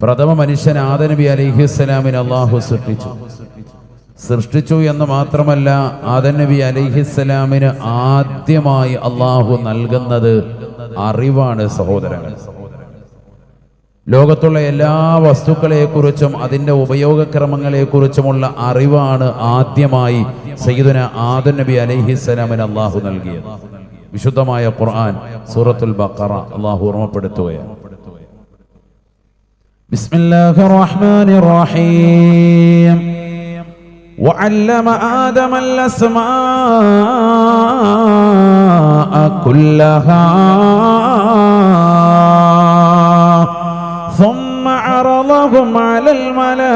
പ്രഥമ മനുഷ്യൻ ആദം നബി അലൈഹിസ്സലാമിനെ അള്ളാഹു സൃഷ്ടിച്ചു എന്ന് മാത്രമല്ല, ആദം നബി അലൈഹിസ്സലാമിന് ആദ്യമായി അള്ളാഹു നൽകുന്നത് അറിവാണ്. സഹോദരങ്ങൾ, ലോകത്തുള്ള എല്ലാ വസ്തുക്കളെക്കുറിച്ചും അതിൻ്റെ ഉപയോഗക്രമങ്ങളെക്കുറിച്ചുമുള്ള അറിവാണ് ആദ്യമായി സയ്യിദുന ആദം നബി അലൈഹിസ്സലാമിന് അള്ളാഹു നൽകിയത്. വിശുദ്ധമായ ഖുർആൻ സൂറത്തുൽ ബഖറ അള്ളാഹു ഓർമ്മപ്പെടുത്തുകയാണ്. ബിസ്മില്ലാഹിർ റഹ്മാനിർ റഹീം. വഅല്ലമ ആദമ അൽ-അസ്മാഅ കുല്ലഹാ ثم عرضهم على الملائكة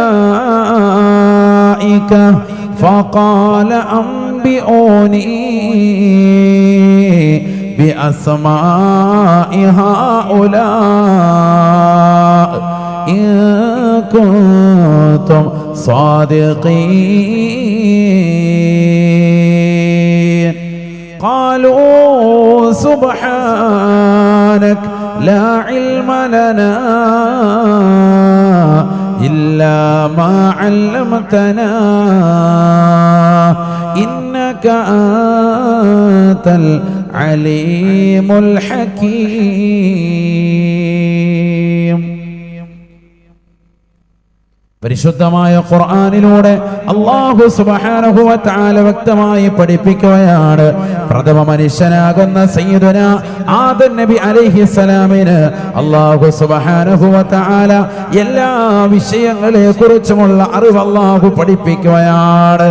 فقال أنبئوني بأسماء هؤلاء إن كنتم صادقين. قالوا سبحانك لا علم لنا إلا ما علمتنا إنك أنت العليم الحكيم. പരിശുദ്ധമായ ഖുർആനിലൂടെ അല്ലാഹു സുബ്ഹാനഹു വ തആല വ്യക്തമായി പഠിപ്പിക്കുകയാണ്, പ്രഥമ മനുഷ്യനാകുന്ന സയ്യിദുന ആദം നബി അലൈഹിസ്സലാമിന് അല്ലാഹു സുബ്ഹാനഹു വ തആല എല്ലാ വിഷയങ്ങളെക്കുറിച്ചുമുള്ള അറിവ് അല്ലാഹു പഠിപ്പിക്കുകയാണ്.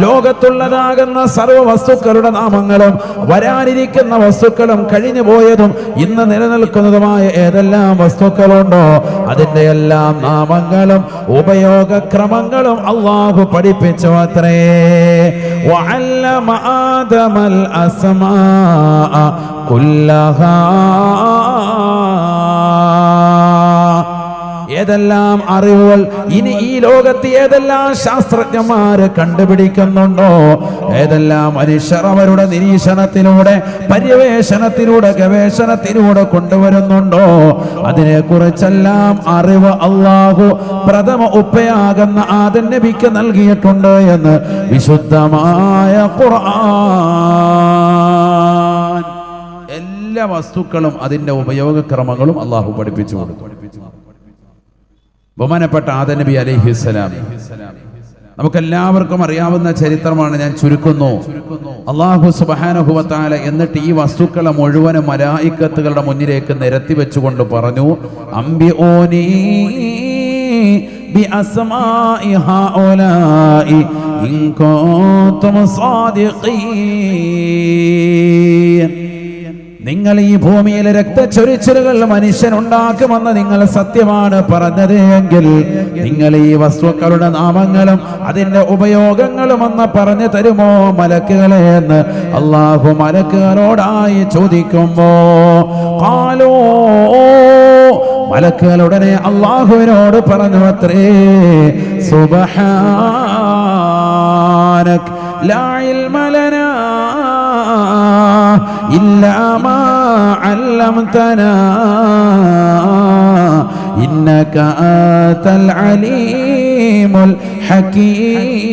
ലോകത്തുള്ളതാകുന്ന സർവ്വ വസ്തുക്കളുടെ നാമങ്ങളും വരാനിരിക്കുന്ന വസ്തുക്കളും കഴിഞ്ഞു പോയതും ഇന്ന് നിലനിൽക്കുന്നതുമായ ഏതെല്ലാം വസ്തുക്കളുണ്ടോ അതിൻ്റെ എല്ലാം നാമങ്ങളും ഉപയോഗക്രമങ്ങളും അല്ലാഹു പഠിപ്പിച്ചു അത്രേ. വഅല്ലമ ആദമൽ അസ്മാഅ കുല്ലഹാ. ഏതെല്ലാം അറിവുകൾ ഇനി ഈ ലോകത്ത് ഏതെല്ലാം ശാസ്ത്രജ്ഞന്മാര് കണ്ടുപിടിക്കുന്നുണ്ടോ, ഏതെല്ലാം മനുഷ്യർ അവരുടെ നിരീക്ഷണത്തിലൂടെ പര്യവേഷണത്തിലൂടെ ഗവേഷണത്തിലൂടെ കൊണ്ടുവരുന്നുണ്ടോ അതിനെക്കുറിച്ചെല്ലാം അറിവ് അല്ലാഹു പ്രഥമ ഉപ്പയാകുന്ന ആദം നബിക്ക് നൽകിയിട്ടുണ്ട് എന്ന് വിശുദ്ധമായ ഖുർആൻ. എല്ലാ വസ്തുക്കളും അതിന്റെ ഉപയോഗക്രമങ്ങളും അല്ലാഹു പഠിപ്പിച്ചു കൊടുത്തു. ബഹുമാനപ്പെട്ട ആദം നബി അലൈഹിസ്സലാം നമുക്കെല്ലാവർക്കും അറിയാവുന്ന ചരിത്രമാണ്, ഞാൻ ചുരുക്കുന്നു. അല്ലാഹു സുബ്ഹാനഹു വ തആല എന്നിട്ട് ഈ വസ്തുക്കളെ മുഴുവനും മലായിക്കത്തുകളുടെ മുന്നിലേക്ക് നിരത്തി വെച്ചുകൊണ്ട് പറഞ്ഞു, അംബിഊനി ബി അസ്മാഇ ഹൗലാഇ ഇൻ കുൻതും സാദിഖീൻ. നിങ്ങൾ ഈ ഭൂമിയിലെ രക്തച്ചൊരിച്ചിലുകൾ മനുഷ്യനുണ്ടാക്കുമെന്ന് നിങ്ങൾ സത്യമാണ് പറഞ്ഞത് എങ്കിൽ നിങ്ങൾ ഈ വസ്തുക്കളുടെ നാമങ്ങളും അതിന്റെ ഉപയോഗങ്ങളും എന്ന് പറഞ്ഞു തരുമോ മലക്കുകളെ എന്ന് അല്ലാഹു മലക്കുകളോടായി ചോദിക്കുമ്പോ ഖാലൂ, മലക്കുകൾ ഉടനെ അല്ലാഹുവിനോട് പറഞ്ഞു അത്രേ, സുബ്ഹാനക ലാ ഇൽമ ലനാ إلا ما علمتنا إنك أنت العليم الحكيم.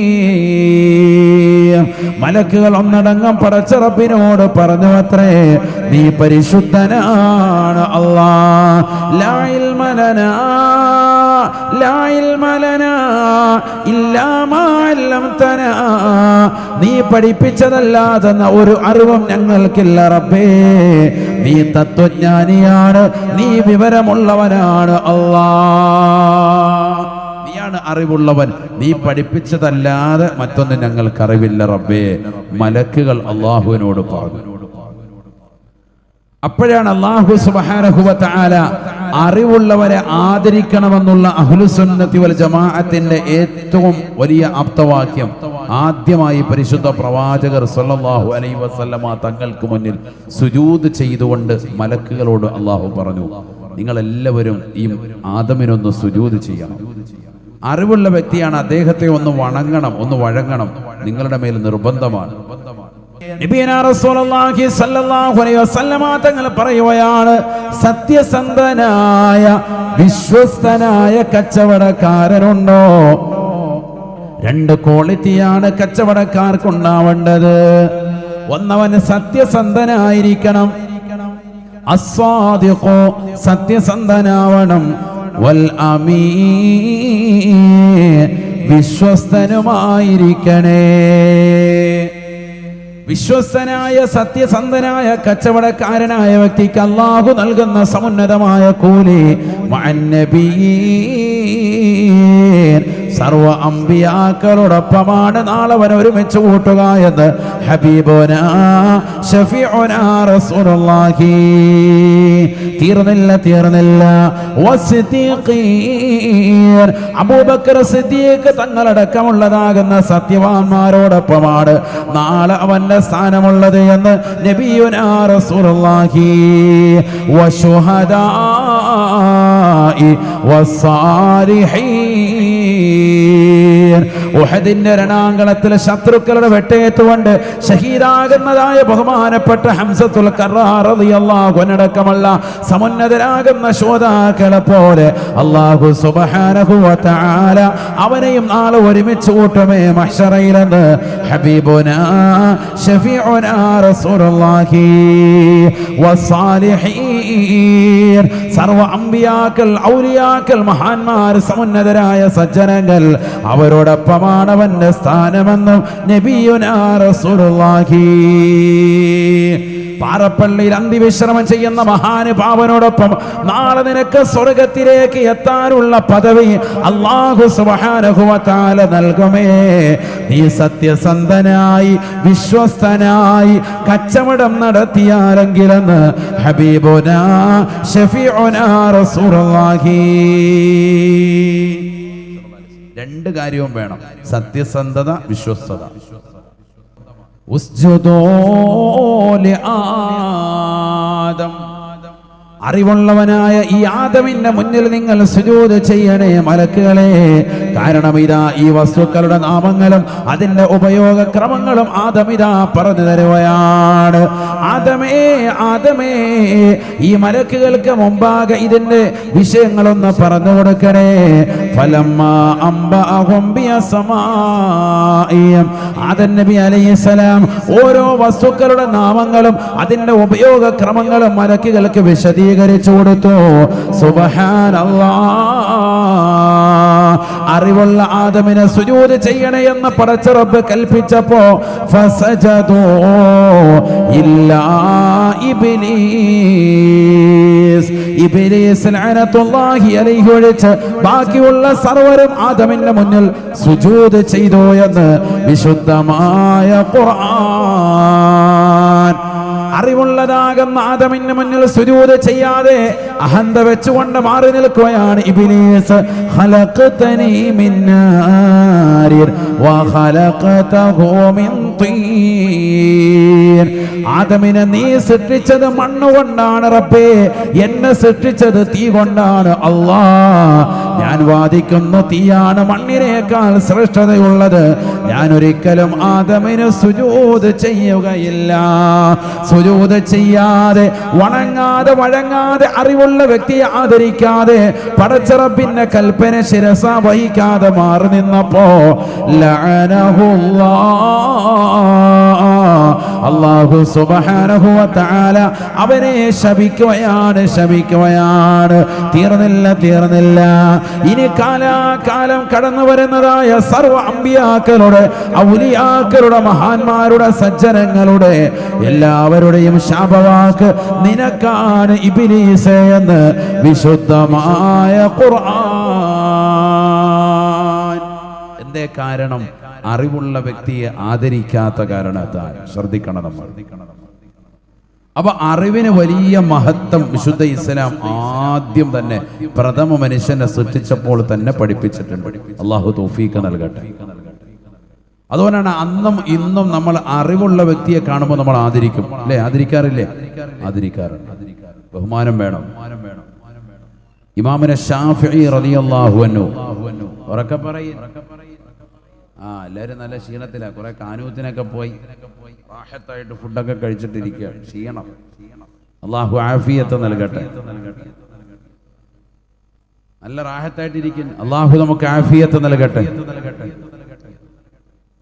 മലക്കുകൾ ഒന്നടങ്കം പടച്ച റബ്ബിനോട് പറഞ്ഞു അത്രേ, നീ പരിശുദ്ധനാണ് അല്ലാഹ്. ലാ ഇൽമ ലനാ ലാ ഇൽമ ലനാ ഇല്ലാ മാ അല്ലംതനാ. നീ പഠിപ്പിച്ചതല്ലാതെ ഒരു അറിവും ഞങ്ങൾക്കില്ല റബ്ബേ. നീ തത്വജ്ഞാനിയാണ്, നീ വിവരമുള്ളവനാണ് അല്ലാഹ്. നീയാണ് അറിവുള്ളവൻ, നീ പഠിപ്പിച്ചതല്ലാതെ മറ്റൊന്നും ഞങ്ങൾക്ക് അറിവില്ല റബ്ബേ. മലക്കുകൾ അല്ലാഹുവിനോട് പറഞ്ഞു. അപ്പോഴാണ് അല്ലാഹു സുബ്ഹാനഹു വ തആല അറിവുള്ളവരെ ആദരിക്കണമെന്നുള്ള അഹ്ലുസുന്നത്തി വൽ ജമാഅത്തിന്റെ ഏറ്റവും വലിയ ആപ്തവാക്യം ആദ്യമായി പരിശുദ്ധ പ്രവാചകർ സല്ലല്ലാഹു അലൈഹി വസല്ലമ തങ്ങൾക്ക് മുന്നിൽ സുജൂദ് ചെയ്തുകൊണ്ട് മലക്കുകളോട് അല്ലാഹു പറഞ്ഞു, നിങ്ങളെല്ലാവരും ഈ ആദമിനൊന്ന് സുജൂദ് ചെയ്യണം. അറിവുള്ള വ്യക്തിയാണ്, അദ്ദേഹത്തെ ഒന്ന് വണങ്ങണം, ഒന്ന് വഴങ്ങണം, നിങ്ങളുടെ മേൽ നിർബന്ധമാണ്. നബിയനാ റസൂലുള്ളാഹി സ്വല്ലല്ലാഹു അലൈഹി വസല്ലമ തങ്ങൾ പറയുകയാണ്, സത്യസന്ധനായ വിശ്വസ്തനായ കച്ചവടക്കാരനുണ്ടോ? രണ്ട് ക്വാളിറ്റിയാണ് കച്ചവടക്കാർക്കുണ്ടാവേണ്ടത്. ഒന്നവൻ സത്യസന്ധനായിരിക്കണം, അസ്വാദിഖു സത്യസന്ധനാവണം, വൽ അമീൻ വിശ്വസ്തനുമായിരിക്കണേ. വിശ്വസ്തനായ സത്യസന്ധനായ കച്ചവടക്കാരനായ വ്യക്തിക്ക് അല്ലാഹു നൽകുന്ന സമുന്നതമായ കൂലി മഅന്നബിയീൻ സർവ അമ്പിയാക്കളോടൊപ്പമാണ് നാളെ അവൻ ഒരുമിച്ച് കൂട്ടുക എന്ന് ഹബീബുനാ ശഫീഉനാ റസൂലുള്ളാഹി. തീർന്നില്ല. വസിദ്ദീഖീൻ അബൂബക്കർ സിദ്ദീഖ് തങ്ങളടക്കമുള്ളതാകുന്ന സത്യവാന്മാരോടൊപ്പമാണ് നാളെ അവന്റെ സ്ഥാനമുള്ളത് എന്ന് നബിയുനാ റസൂലുള്ളാഹി. വശുഹദാഇ വസ്സാലിഹീൻ ഉഹദിന്റെ രണാങ്കണത്തിൽ ശത്രുക്കളുടെ വെട്ടേറ്റുകൊണ്ട് ഷഹീദാകുന്നതായ ബഹുമാനപ്പെട്ട ഹംസത്തുൽ കർറാർ റളിയല്ലാഹു അൻഹു അടക്കമുള്ള സമുന്നതരാകുന്ന ശോതാക്കളെ പോലെ അല്ലാഹു സുബ്ഹാനഹു വ തആല അവനെയും നാളെ ഒരുമിച്ച് കൂട്ടുമേ മഹ്ശറയിലെന്ന് ഹബീബുനാ ശഫീഉനാ റസൂലുള്ളാഹി. വസ്സാലിഹീൻ സർവ അമ്പിയാക്കൾ, ഔലിയാക്കൾ, മഹാന്മാർ, സമുന്നതരായ സജ്ജനങ്ങൾ അവരോടൊപ്പമാണ് അവന്റെ സ്ഥാനമെന്നും നബിയുനാ റസൂലുള്ളാഹി. പാറപ്പള്ളിയിൽ അന്തിവിശ്രമം ചെയ്യുന്ന മഹാനുഭാവനോടൊപ്പം നാളെ നിനക്ക് സ്വർഗത്തിലേക്ക് എത്താനുള്ള പദവി അല്ലാഹു സുബ്ഹാനഹു വ തആല നൽകുമേ. നീ സത്യസന്ധനായി വിശ്വസ്തനായി കച്ചവടം നടത്തിയാലെങ്കിലെന്ന് ഹബീബുനാ ശഫീഉനാ റസൂലുള്ളാഹി. രണ്ട് കാര്യവും വേണം, സത്യസന്ധത, വിശ്വസ്തത. ഉസ്ജുദൂ ലിആദം അറിവുള്ളവനായ ഈ ആദമിന്റെ മുന്നിൽ നിങ്ങൾ സുജൂദ് ചെയ്യണേ മലക്കുകളെ. കാരണം ഇതാ ഈ വസ്തുക്കളുടെ നാമങ്ങളും അതിന്റെ ഉപയോഗക്രമങ്ങളും ആദമിതാ പറഞ്ഞു തരുകയാണ്. ആദമേ ഈ മലക്കുകൾക്ക് മുമ്പാകെ ഇതിന്റെ വിഷയങ്ങളൊന്ന് പറഞ്ഞു കൊടുക്കണേ. ഫലമ്മാ അംബഅഹും ബിഅസ്മാഇഹിം ആദം നബി അലൈഹിസ്സലാം ഓരോ വസ്തുക്കളുടെ നാമങ്ങളും അതിന്റെ ഉപയോഗക്രമങ്ങളും മലക്കുകൾക്ക് വിശദീകരിച്ചു കൊടുത്തു. സുബ്ഹാനല്ലാഹ്. അറിവുള്ള ആദമിനെ സുജൂദ് ചെയ്യണേ എന്ന് പടച്ച റബ്ബ് കൽപ്പിച്ചപ്പോ ഫസജദൂ ഇല്ലാ ഇബ്ലീസ് ലഅനത്തുല്ലാഹി അലൈഹി ഒഴിച്ച് ബാക്കിയുള്ള സർവരും ആദമിന്റെ മുന്നിൽ സുജൂദ് ചെയ്തു എന്ന് വിശുദ്ധമായ ഖുർആൻ. അറിവുള്ളതാകുന്ന ആദമിന് മുന്നിൽ സുജൂദ് ചെയ്യാതെ അഹന്ത വെച്ചുകൊണ്ട് മാറി നിൽക്കുകയാണ് ഇബ്ലീസ്. ഖലഖതനി മിൻ നാരിൻ വഖലഖതഹു മിൻ തീൻ. ആദമിനെ നീ സൃഷ്ടിച്ചത് മണ്ണുകൊണ്ടാണ് റബ്ബേ, എന്നെ സൃഷ്ടിച്ചത് തീ കൊണ്ടാണ് അല്ലാഹ്. ഞാൻ വാദിക്കുന്നു തീയാണ് മണ്ണിനേക്കാൾ ശ്രേഷ്ഠതയുള്ളത്. ഞാൻ ഒരിക്കലും ആദമിന് സുജൂദ് ചെയ്യുകയില്ല. സുജൂദ് ചെയ്യാതെ വണങ്ങാതെ വഴങ്ങാതെ അറിവുള്ള വ്യക്തിയെ ആദരിക്കാതെ പടച്ച റബ്ബിന്റെ കൽപ്പന ശിരസ വഹിക്കാതെ മാറി നിന്നപ്പോ അല്ലാഹു സുബ്ഹാനഹു വ തആല അവനെ ശപിക്കുകയാണ്. തീർന്നില്ല. ഇനി കാലാകാലം കടന്നു വരുന്നതായ സർവ അമ്പിയാക്കളുടെ, ഔലിയാക്കളുടെ, മഹാന്മാരുടെ, സജ്ജനങ്ങളുടെ എല്ലാവരുടെയും ശാപവാക്ക് നിനക്കാണ് ഇബ്ലീസേ എന്ന് വിശുദ്ധമായ ഖുർആൻ. എന്തേ കാരണം? അറിവുള്ള വ്യക്തിയെ ആദരിക്കാത്ത കാരണത്താൽ. ശ്രദ്ധിക്കണം നമ്മൾ. അപ്പൊ അറിവിന് വലിയ മഹത്വം വിശുദ്ധ ഇസ്ലാം ആദ്യം തന്നെ പ്രഥമ മനുഷ്യനെ സൃഷ്ടിച്ചപ്പോൾ തന്നെ പഠിപ്പിച്ചിട്ടുണ്ട്. അല്ലാഹു തൗഫീഖ് നൽകട്ടെ. അതുകൊണ്ടാണ് അന്നും ഇന്നും നമ്മൾ അറിവുള്ള വ്യക്തിയെ കാണുമ്പോൾ നമ്മൾ ആദരിക്കും, അല്ലേ? ആദരിക്കാറില്ലേ? ആദരിക്കാറുണ്ട്. ബഹുമാനം വേണം. ഇമാമുന ശാഫിഈ റളിയല്ലാഹു അൻഹു ഉറക്കെ പറയും, എല്ലാവരും നല്ല ക്ഷീണത്തിലാണ്. കുറെ കാനൂത്തിനൊക്കെ പോയി റാഹത്തായിട്ട് ഫുഡൊക്കെ കഴിച്ചിട്ടിരിക്കുക. ക്ഷീണം. അള്ളാഹു ആഫിയത്ത് നൽകട്ടെ. നല്ല റാഹത്തായിട്ടിരിക്കും. അള്ളാഹു നമുക്ക് ആഫിയത്ത് നൽകട്ടെ.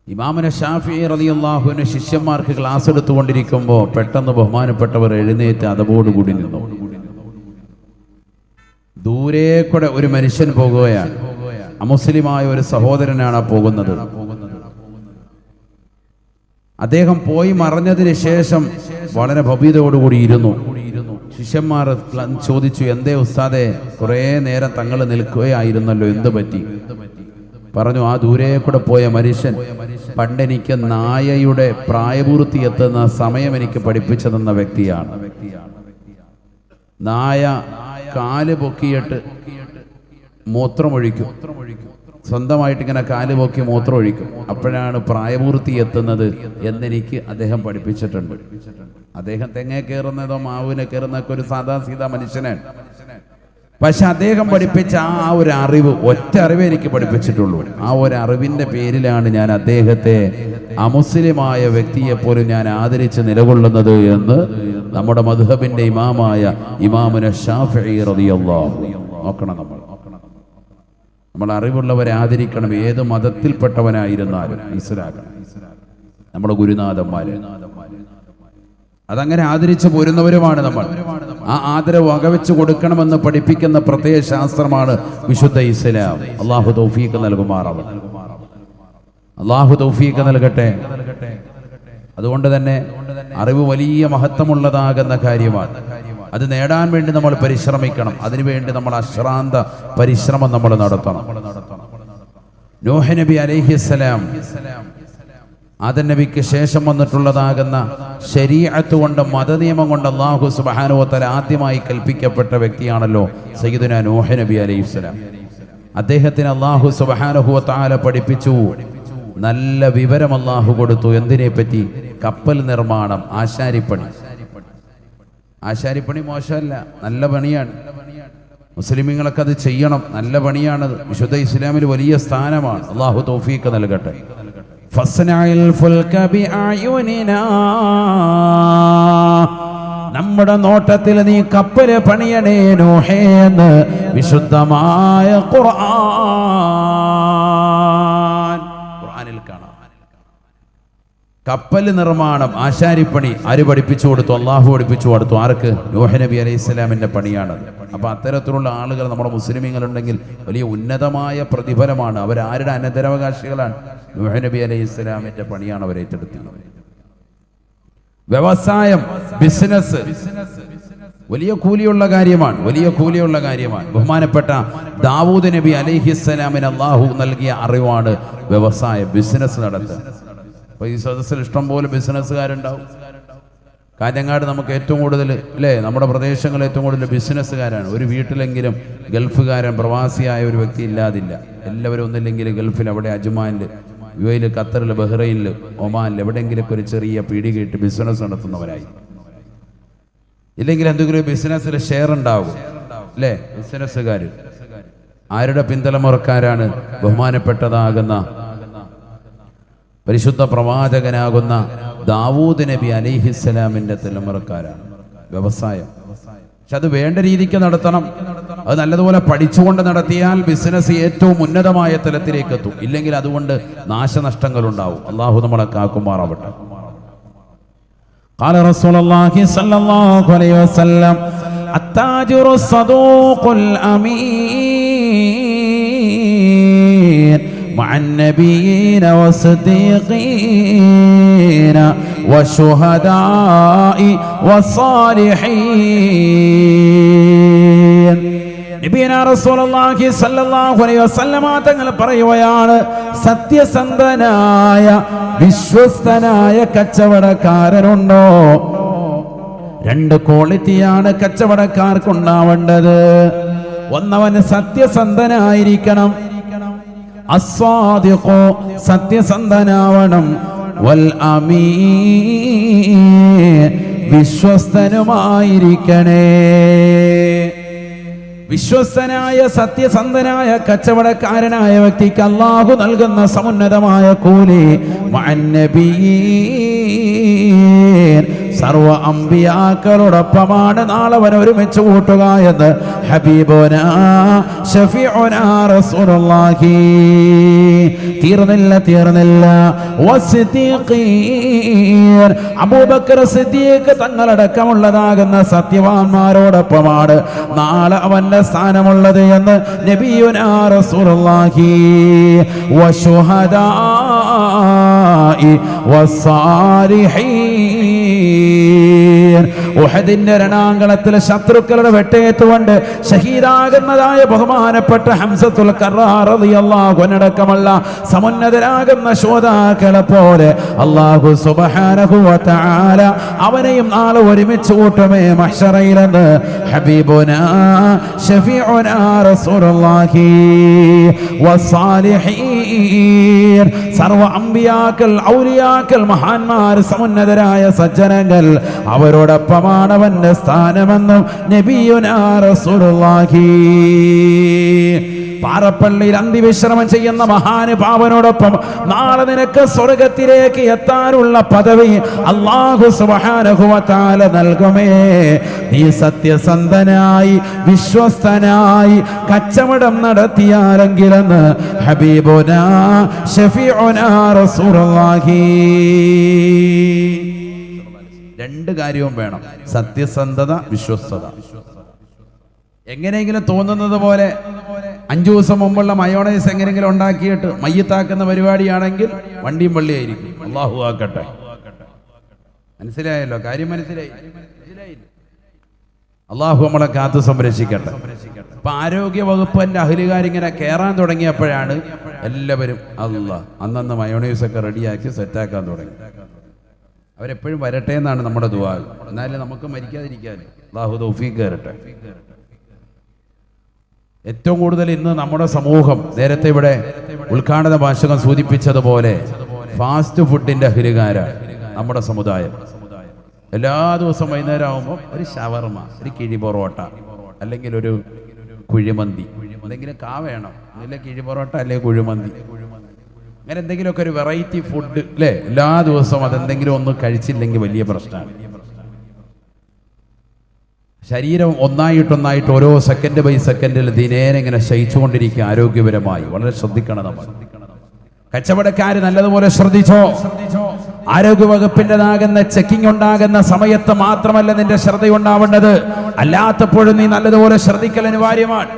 ഇമാമുന ഷാഫിഈ റളിയല്ലാഹു അൻഹു ശിഷ്യന്മാർക്ക് ക്ലാസ് എടുത്തുകൊണ്ടിരിക്കുമ്പോൾ പെട്ടെന്ന് ബഹുമാനപ്പെട്ടവർ എഴുന്നേറ്റ് അതവോടുകൂടി നിന്നു. ദൂരെ കൂടെ ഒരു മനുഷ്യൻ പോകുകയാണ്. അമുസ്ലിമായ ഒരു സഹോദരനാണ് പോകുന്നത്. അദ്ദേഹം പോയി മറഞ്ഞതിന് ശേഷം വളരെ ഭവ്യതയോടുകൂടി ഇരുന്നു. ശിഷ്യന്മാർ ചോദിച്ചു, എന്തേ ഉസ്താദെ, കുറേ നേരം തങ്ങൾ നിൽക്കുകയായിരുന്നല്ലോ, എന്ത് പറ്റി? പറഞ്ഞു, ആ ദൂരെ കൂടെ പോയ മനുഷ്യൻ പണ്ടെനിക്ക് നായയുടെ പ്രായപൂർത്തി എത്തുന്ന സമയം എനിക്ക് പഠിപ്പിച്ചു തന്ന വ്യക്തിയാണ്. നായ കാല് പൊക്കിയിട്ട് മൂത്രമൊഴിക്കും. സ്വന്തമായിട്ട് ഇങ്ങനെ കാല് പൊക്കി മൂത്രമൊഴിക്കും. അപ്പോഴാണ് പ്രായപൂർത്തി എത്തുന്നത് എന്നെനിക്ക് അദ്ദേഹം പഠിപ്പിച്ചിട്ടുണ്ട്. അദ്ദേഹം തെങ്ങേ കയറുന്നതോ മാവിനെ കയറുന്നതൊക്കെ ഒരു സാധാ സീതാ മനുഷ്യനാണ്. പക്ഷെ അദ്ദേഹം പഠിപ്പിച്ച ആ ഒരു അറിവ്, ഒറ്റ അറിവേ എനിക്ക് പഠിപ്പിച്ചിട്ടുള്ളൂ. ആ ഒരു അറിവിന്റെ പേരിലാണ് ഞാൻ അദ്ദേഹത്തെ അമുസ്ലിമായ വ്യക്തിയെപ്പോലും ഞാൻ ആദരിച്ച് നിലകൊള്ളുന്നത് എന്ന് നമ്മുടെ മദ്ഹബിന്റെ ഇമാമായ ഇമാമുന ഷാഫിഈ റളിയല്ലാഹു. നോക്കണം, നമ്മൾ അറിവുള്ളവരെ ആദരിക്കണം. ഏത് മതത്തിൽപ്പെട്ടവനായിരുന്നാലും മനസ്സിലാക്കണം. നമ്മുടെ ഗുരുനാഥന്മാര് അതങ്ങനെ ആദരിച്ചു പോരുന്നവരുമാണ് നമ്മൾ. ആ ആദരവ് വകവെച്ച് കൊടുക്കണമെന്ന് പഠിപ്പിക്കുന്ന പ്രത്യേക ശാസ്ത്രമാണ് വിശുദ്ധ ഇസ്ലാം. അള്ളാഹു തൗഫീഖ് നൽകുമാറാവട്ടെ. അള്ളാഹു തൗഫീഖ് നൽകട്ടെ. അതുകൊണ്ട് തന്നെ അറിവ് വലിയ മഹത്വമുള്ളതാകുന്ന കാര്യമാണ്. അത് നേടാൻ വേണ്ടി നമ്മൾ പരിശ്രമിക്കണം. അതിനുവേണ്ടി നമ്മൾ അശ്രാന്ത പരിശ്രമം നമ്മൾ നടത്തണം. നൂഹ് നബി അലൈഹിസ്സലാം, ആദം നബിക്ക് ശേഷം വന്നിട്ടുള്ളതാകുന്ന ശരീഅത്ത് കൊണ്ട്, മതനിയമം കൊണ്ട് അല്ലാഹു സുബ്ഹാനഹു വ തആല ആദ്യമായി കൽപ്പിക്കപ്പെട്ട വ്യക്തിയാണല്ലോ സയ്യിദുനാ നൂഹ് നബി അലൈഹിസ്സലാം. അദ്ദേഹത്തിന് അല്ലാഹു സുബ്ഹാനഹു വ തആല പഠിപ്പിച്ചു, നല്ല വിവരം അല്ലാഹു കൊടുത്തു. എന്തിനെ പറ്റി? കപ്പൽ നിർമ്മാണം, ആശാരിപ്പണി. ആശാരിപ്പണി മോശമല്ല, നല്ല പണിയാണ്. മുസ്ലിമീങ്ങളൊക്കെ അത് ചെയ്യണം. നല്ല പണിയാണത്. വിശുദ്ധ ഇസ്ലാമിൽ വലിയ സ്ഥാനമാണ്. അല്ലാഹു തൗഫീഖ് നൽകട്ടെ. നമ്മുടെ നോട്ടത്തിൽ നീ കപ്പല് പണിയണേ നൂഹേ എന്ന് വിശുദ്ധമായ ഖുർആനിൽ കാണാം. കപ്പൽ നിർമ്മാണം, ആശാരിപ്പണി ആര് പഠിപ്പിച്ചു കൊടുത്തു? അള്ളാഹു പഠിപ്പിച്ചു കൊടുത്തു. ആർക്ക്? നൂഹ് നബി അലൈഹി സ്വലാമിന്റെ പണിയാണത്. അപ്പൊ അത്തരത്തിലുള്ള ആളുകൾ നമ്മുടെ മുസ്ലിമീങ്ങളുണ്ടെങ്കിൽ വലിയ ഉന്നതമായ പ്രതിഫലമാണ്. അവരാരുടെ അനന്തരാവകാശികളാണ്? നൂഹ് നബി അലൈഹി സ്വലാമിന്റെ പണിയാണ് അവർ ഏറ്റെടുത്തത്. വ്യവസായം, ബിസിനസ് വലിയ കൂലിയുള്ള കാര്യമാണ്. വലിയ കൂലിയുള്ള കാര്യമാണ്. ബഹുമാനപ്പെട്ട ദാവൂദ് നബി അലൈഹിസ്സലാമിന് അല്ലാഹു നൽകിയ അറിവാണ് വ്യവസായം, ബിസിനസ് നടത്തുക. അപ്പൊ ഈ സദസ്സിൽ ഇഷ്ടം പോലെ ബിസിനസ്സുകാരുണ്ടാവും. കാഞ്ഞങ്ങാട് നമുക്ക് ഏറ്റവും കൂടുതൽ അല്ലേ, നമ്മുടെ പ്രദേശങ്ങളിൽ ഏറ്റവും കൂടുതൽ ബിസിനസ്സുകാരാണ്. ഒരു വീട്ടിലെങ്കിലും ഗൾഫുകാരൻ, പ്രവാസിയായ ഒരു വ്യക്തി ഇല്ലാതില്ല. എല്ലാവരും ഒന്നില്ലെങ്കിൽ ഗൾഫിൽ, അവിടെ അജ്മാനിൽ, യുഎഇയിൽ, ഖത്തറിൽ, ബഹ്റൈനിൽ, ഒമാനിൽ എവിടെയെങ്കിലൊക്കെ ഒരു ചെറിയ പീടികയിട്ട് ബിസിനസ് നടത്തുന്നവരായി. ഇല്ലെങ്കിൽ എന്തെങ്കിലും ബിസിനസ്സിൽ ഷെയർ ഉണ്ടാവും അല്ലേ ബിസിനസ്സുകാർ. ആരുടെ പിന്തലമുറക്കാരാണ്? ബഹുമാനപ്പെട്ടതാകുന്ന പരിശുദ്ധ പ്രവാചകനാകുന്ന ദാവൂദ് നബി അലൈഹിസ്സലാമിന്റെ തലമുറക്കാരാണ്. വ്യവസായം. പക്ഷെ അത് വേണ്ട രീതിക്ക് നടത്തണം. അത് നല്ലതുപോലെ പഠിച്ചുകൊണ്ട് നടത്തിയാൽ ബിസിനസ് ഏറ്റവും ഉന്നതമായ തലത്തിലേക്ക് എത്തും. ഇല്ലെങ്കിൽ അതുകൊണ്ട് നാശനഷ്ടങ്ങൾ ഉണ്ടാവും. അള്ളാഹു നമ്മളെ കാക്കുമാറാവട്ടെ. قال رسول الله صلى الله عليه وسلم التاجر الصدوق الأمين مع النبيين والصديقين والشهداء والصالحين. നബിയന റസൂലുള്ളാഹി സ്വല്ലല്ലാഹു അലൈഹി വസല്ലമ തങ്ങൾ പറയുകയാണ്, സത്യസന്ധനായ വിശ്വസ്തനായ കച്ചവടക്കാരനുണ്ടോ? രണ്ട് ക്വാളിറ്റിയാണ് കച്ചവടക്കാർക്കുണ്ടാവേണ്ടത്. ഒന്നവൻ സത്യസന്ധനായിരിക്കണം. അസ്സാദിഖു, സത്യസന്ധനാവണം. വൽ അമീൻ, വിശ്വസ്തനുമായിരിക്കണേ. വിശ്വസ്തനായ സത്യസന്ധനായ കച്ചവടക്കാരനായ വ്യക്തിക്ക് അല്ലാഹു നൽകുന്ന സമുന്നതമായ കൂലി സർവ അമ്പിയാക്കളോടൊപ്പമാണ് നാളെ അവൻ ഒരുമിച്ച് കൂട്ടുക എന്ന് ഹബീബുനാ ശഫീഉനാ റസൂലുള്ളാഹി. തീർന്നില്ല വസിദ്ദീഖീൻ അബൂബക്കർ സിദ്ദീഖ് തങ്ങളടക്കമുള്ളതാകുന്ന സത്യവാന്മാരോടൊപ്പമാണ് നാളെ അവന്റെ സ്ഥാനമുള്ളത് എന്ന് നബിയുനാ റസൂലുള്ളാഹി. വശുഹദാഇ വസ്സാലിഹീൻ ഉഹദിന്റെ രണാങ്കളത്തിൽ ശത്രുക്കളുടെ വെട്ടേറ്റുകൊണ്ട് ഷഹീദാകുന്നതായ ബഹുമാനപ്പെട്ട ഹംസത്തുൽ കർറാർ റളിയല്ലാഹു അൻഹു അടക്കമുള്ള സമുന്നതരാകുന്ന ശ്രോതാക്കളെ പോലെ അല്ലാഹു സുബ്ഹാനഹു വ തആല അവനെയും നാളെ ഒരുമിച്ച് കൂട്ടുമേ മഹ്ശറയിലെന്ന് ഹബീബുനാ ശഫീഉനാ റസൂലുള്ളാഹി. വസ്സാലിഹീൻ സർവ അമ്പിയാക്കൾ ഔലിയാക്കൾ മഹാന്മാർ സമുന്നതരായ സജ്ജനങ്ങൾ അവരോടൊപ്പമാണ് അവന്റെ സ്ഥാനമെന്നും നബിയുനാ റസൂലുള്ളാഹി. പാറപ്പള്ളിയിൽ അന്തിവിശ്രമം ചെയ്യുന്ന മഹാനുഭാവനോടൊപ്പം നാളെ നിനക്ക് സ്വർഗത്തിലേക്ക് എത്താനുള്ള പദവി അല്ലാഹു സുബ്ഹാനഹു വ തആല നൽകുമേ. നീ സത്യസന്ധനായി വിശ്വസ്തനായി കച്ചവടം നടത്തിയാലെങ്കിലെന്ന് ഹബീബുനാ ശഫീഉനാ റസൂലുള്ളാഹി. രണ്ട് കാര്യവും വേണം, സത്യസന്ധത, വിശ്വസ്തത. എങ്ങനെയെങ്കിലും തോന്നുന്നത് പോലെ 5 ദിവസം മുമ്പുള്ള മയോണൈസ് എങ്ങനെയെങ്കിലും ഉണ്ടാക്കിയിട്ട് മയ്യത്താക്കുന്ന പരിപാടിയാണെങ്കിൽ വണ്ടിയും പള്ളിയായിരിക്കും. അല്ലാഹു ആക്കട്ടെ. മനസ്സിലായല്ലോ, കാര്യം മനസ്സിലായി. അല്ലാഹു നമ്മളെ കാത്തു സംരക്ഷിക്കട്ടെ. അപ്പൊ ആരോഗ്യ വകുപ്പിന്റെ അഹ്ലുകാരിങ്ങനെ കയറാൻ തുടങ്ങിയപ്പോഴാണ് എല്ലാവരും അന്നന്ന് മയോണൈസ് ഒക്കെ റെഡിയാക്കി സെറ്റാക്കാൻ തുടങ്ങി. അവരെപ്പോഴും വരട്ടെ എന്നാണ് നമ്മുടെ ദുആ. എന്നാലും നമുക്ക് മരിക്കാതിരിക്കാൻ അല്ലാഹു തൗഫീഖ് തരട്ടെ. ഏറ്റവും കൂടുതൽ ഇന്ന് നമ്മുടെ സമൂഹം, നേരത്തെ ഇവിടെ ഉദ്ഘാടന ഭാഷകം സൂചിപ്പിച്ചതുപോലെ, ഫാസ്റ്റ് ഫുഡിന്റെ അഹ്ലുകാരാണ് നമ്മുടെ സമുദായം. എല്ലാ ദിവസവും വൈകുന്നേരം ആകുമ്പോൾ ഒരു ഷവർമ, ഒരു കിഴി പൊറോട്ട, അല്ലെങ്കിൽ ഒരു കുഴിമന്തി, എന്തെങ്കിലും വേണം. അല്ലെങ്കിൽ കിഴി പൊറോട്ട അല്ലെങ്കിൽ കുഴിമന്തി, അങ്ങനെ എന്തെങ്കിലുമൊക്കെ ഒരു വെറൈറ്റി ഫുഡ് അല്ലേ? എല്ലാ ദിവസവും അതെന്തെങ്കിലും ഒന്ന് കഴിച്ചില്ലെങ്കിൽ വലിയ പ്രശ്നമാണ്. ശരീരം ഒന്നായിട്ടൊന്നായിട്ട് ഓരോ സെക്കൻഡ് ബൈ സെക്കൻഡിൽ ദിനേന ഇങ്ങനെ ശയിച്ചുകൊണ്ടിരിക്കുക. ആരോഗ്യപരമായി വളരെ ശ്രദ്ധിക്കണം നമ്മൾ. കച്ചവടക്കാര് നല്ലതുപോലെ ശ്രദ്ധിച്ചോ. ആരോഗ്യവകുപ്പിൻ്റെതാകുന്ന ചെക്കിംഗ് ഉണ്ടാകുന്ന സമയത്ത് മാത്രമല്ല നിന്റെ ശ്രദ്ധയുണ്ടാവേണ്ടത്, അല്ലാത്തപ്പോഴും നീ നല്ലതുപോലെ ശ്രദ്ധിക്കൽ അനിവാര്യമാണ്.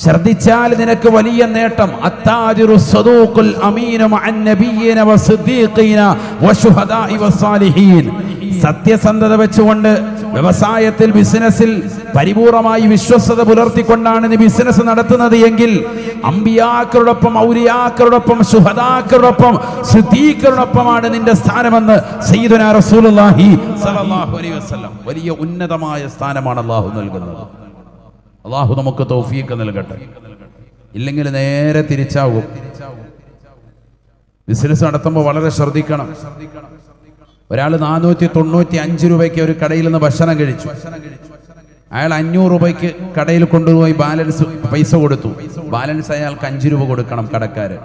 ശ്രദ്ധിച്ചാൽ നിനക്ക് വലിയ നേട്ടം. അത്താജിറു സദൂഖുൽ അമീനു മഅൻ നബിയ്യിന വസിദ്ദീഖീന വശുഹദാഇ വസ്സാലിഹീൻ. സത്യസന്ധത വെച്ചുകൊണ്ട് വ്യവസായത്തിൽ, ബിസിനസ്സിൽ പരിപൂർണമായി വിശ്വസ്തത പുലർത്തിക്കൊണ്ടാണ് നീ ബിസിനസ് നടത്തുന്നത് എങ്കിൽ അമ്പിയാക്കളോടൊപ്പം, ഔലിയാക്കളോടൊപ്പം, ശുഹദാക്കളോടൊപ്പം, സിദ്ദീഖുകളോടൊപ്പമാണ് നിന്റെ സ്ഥാനമെന്ന് സയ്യിദുനാ റസൂലുള്ളാഹി സ്വല്ലല്ലാഹു അലൈഹി വസല്ലം. വലിയ ഉന്നതമായ സ്ഥാനമാണ് അല്ലാഹു നൽകുന്നത്. അല്ലാഹു നമുക്ക് തൗഫീഖ് നൽകട്ടെ. ഇല്ലെങ്കിൽ നേരെ തിരിച്ചാകും. ബിസിനസ് നടത്തുമ്പോൾ വളരെ ശ്രദ്ധിക്കണം. ഒരാൾ 495 രൂപയ്ക്ക് ഒരു കടയിൽ നിന്ന് ഭക്ഷണം കഴിച്ചു. അയാൾ 500 രൂപയ്ക്ക് കടയിൽ കൊണ്ടുപോയി ബാലൻസ് പൈസ കൊടുത്തു. ബാലൻസ് അയാൾക്ക് 5 രൂപ കൊടുക്കണം കടക്കാരൻ.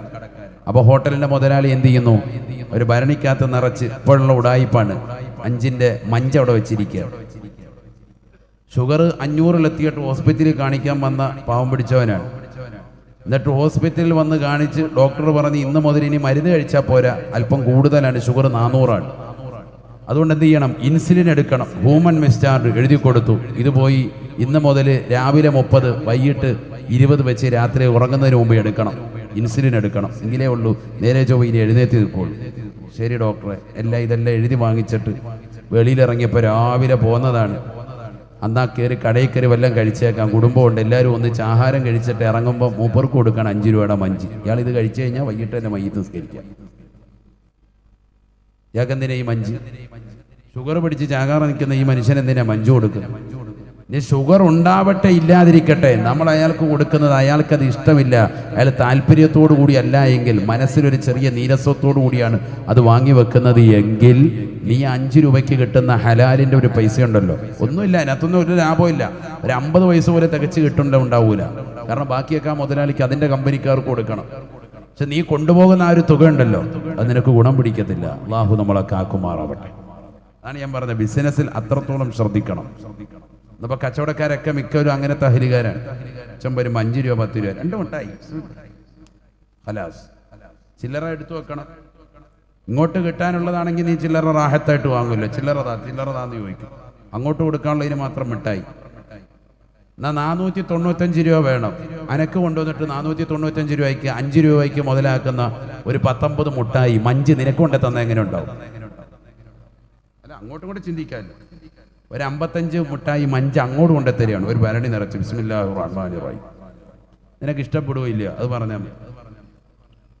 അപ്പൊ ഹോട്ടലിന്റെ മുതലാളി എന്ത് ചെയ്യുന്നു? ഒരു ഭരണിക്കകത്ത് നിറച്ച്, ഇപ്പോഴുള്ള ഉടായിപ്പാണ്, 5ന്റെ മഞ്ച അവിടെ വെച്ചിരിക്കുക. ഷുഗർ 500-ലെത്തിയിട്ട് ഹോസ്പിറ്റലിൽ കാണിക്കാൻ വന്ന പാവം പിടിച്ചവനാണ്. എന്നിട്ട് ഹോസ്പിറ്റലിൽ വന്ന് കാണിച്ച് ഡോക്ടർ പറഞ്ഞ് ഇന്ന് മുതൽ ഇനി മരുന്ന് കഴിച്ചാൽ പോരാ, അല്പം കൂടുതലാണ്, ഷുഗർ 400 അതുകൊണ്ട് എന്ത് ചെയ്യണം? ഇൻസുലിൻ എടുക്കണം. ഹ്യൂമൻ മിസ്റ്റാർഡ് എഴുതി കൊടുത്തു. ഇത് പോയി ഇന്ന് മുതൽ രാവിലെ 30, വൈകിട്ട് 20 വെച്ച് രാത്രി ഉറങ്ങുന്നതിന് മുമ്പ് എടുക്കണം. ഇൻസുലിൻ എടുക്കണം, എങ്കിലേ ഉള്ളൂ നേരെ ചൊവ്വ ഇനി എഴുന്നേറ്റ് നിൽക്കുള്ളൂ. ശരി ഡോക്ടറെ, ഇതെല്ലാം എഴുതി വാങ്ങിച്ചിട്ട് വെളിയിലിറങ്ങിയപ്പോൾ രാവിലെ പോകുന്നതാണ്. അന്നാ കയറി കടയിൽ കയറി വല്ലതും കഴിച്ചേക്കാം, കുടുംബമുണ്ട്, എല്ലാവരും ഒന്നിച്ച് ആഹാരം കഴിച്ചിട്ട് ഇറങ്ങുമ്പോൾ മൂപ്പർക്ക് കൊടുക്കണം 5 രൂപയുടെ മഞ്ച്. ഇയാൾ ഇത് കഴിച്ചു കഴിഞ്ഞാൽ വൈകിട്ട് തന്നെ മയ്യത്ത് നിസ്കരിക്കാം. ഇയാൾക്ക് എന്തിനാ ഈ മഞ്ച്? ഷുഗർ പിടിച്ച് ചാകാറ് നിൽക്കുന്ന ഈ മനുഷ്യൻ എന്തിനാ മഞ്ച് കൊടുക്കുന്നത്? ഇനി ഷുഗർ ഉണ്ടാവട്ടെ ഇല്ലാതിരിക്കട്ടെ, നമ്മൾ അയാൾക്ക് കൊടുക്കുന്നത് അയാൾക്കത് ഇഷ്ടമില്ല, അയാൾ താല്പര്യത്തോടു കൂടി അല്ല എങ്കിൽ, മനസ്സിലൊരു ചെറിയ നീരസത്തോടു കൂടിയാണ് അത് വാങ്ങി വെക്കുന്നത് എങ്കിൽ, നീ 5 രൂപയ്ക്ക് കിട്ടുന്ന ഹലാലിൻ്റെ ഒരു പൈസ ഉണ്ടല്ലോ, ഒന്നുമില്ല, അതിനകത്തൊന്നും ഒരു ലാഭമില്ല, ഒരു 50 പൈസ പോലെ തികച്ച് ഉണ്ടാവൂല. കാരണം ബാക്കിയൊക്കെ ആ മുതലാളിക്ക് അതിൻ്റെ കമ്പനിക്കാർക്ക് കൊടുക്കണം. പക്ഷെ നീ കൊണ്ടുപോകുന്ന ആ ഒരു തുക ഉണ്ടല്ലോ, അത് നിനക്ക് ഗുണം പിടിക്കത്തില്ല. അള്ളാഹു നമ്മളെ കാക്കുമാറാവട്ടെ. അതാണ് ഞാൻ പറഞ്ഞത്, ബിസിനസ്സിൽ അത്രത്തോളം ശ്രദ്ധിക്കണം. ഇന്നിപ്പോൾ കച്ചവടക്കാരൊക്കെ മിക്കവരും അങ്ങനത്തെ അഹരികാരാണ്. ചെമ്പരും 5 രൂപ 10 രൂപ 2 മിഠായി ഹലാസ്, ചില്ലറ എടുത്തു വെക്കണം. ഇങ്ങോട്ട് കിട്ടാനുള്ളതാണെങ്കിൽ നീ ചില്ലറ റാഹത്തായിട്ട് വാങ്ങുമല്ലോ, ചില്ലറതാന്ന് ചോദിക്കും. അങ്ങോട്ട് കൊടുക്കാനുള്ളതിന് മാത്രം മിഠായി. എന്നാൽ 495 രൂപ വേണം, അനക്ക് കൊണ്ടുവന്നിട്ട് 495 രൂപയ്ക്ക് 5 രൂപയ്ക്ക് മുതലാക്കുന്ന ഒരു 19 മുട്ടായി മഞ്ച് നിനക്ക് കൊണ്ടു തന്ന എങ്ങനെ ഉണ്ടാവും? അല്ല, അങ്ങോട്ടും കൂടെ ചിന്തിക്കാമല്ലോ. ഒരു 55 മുട്ടായി മഞ്ച് അങ്ങോട്ട് കൊണ്ടുത്തരികയാണ്, ഒരു ഭരണി നിറച്ച് ബിസ്മില്ലാഹിർ റഹ്മാനിർ റഹീം. നിനക്ക് ഇഷ്ടപ്പെടുകയില്ല, അത് പറഞ്ഞാൽ മതി.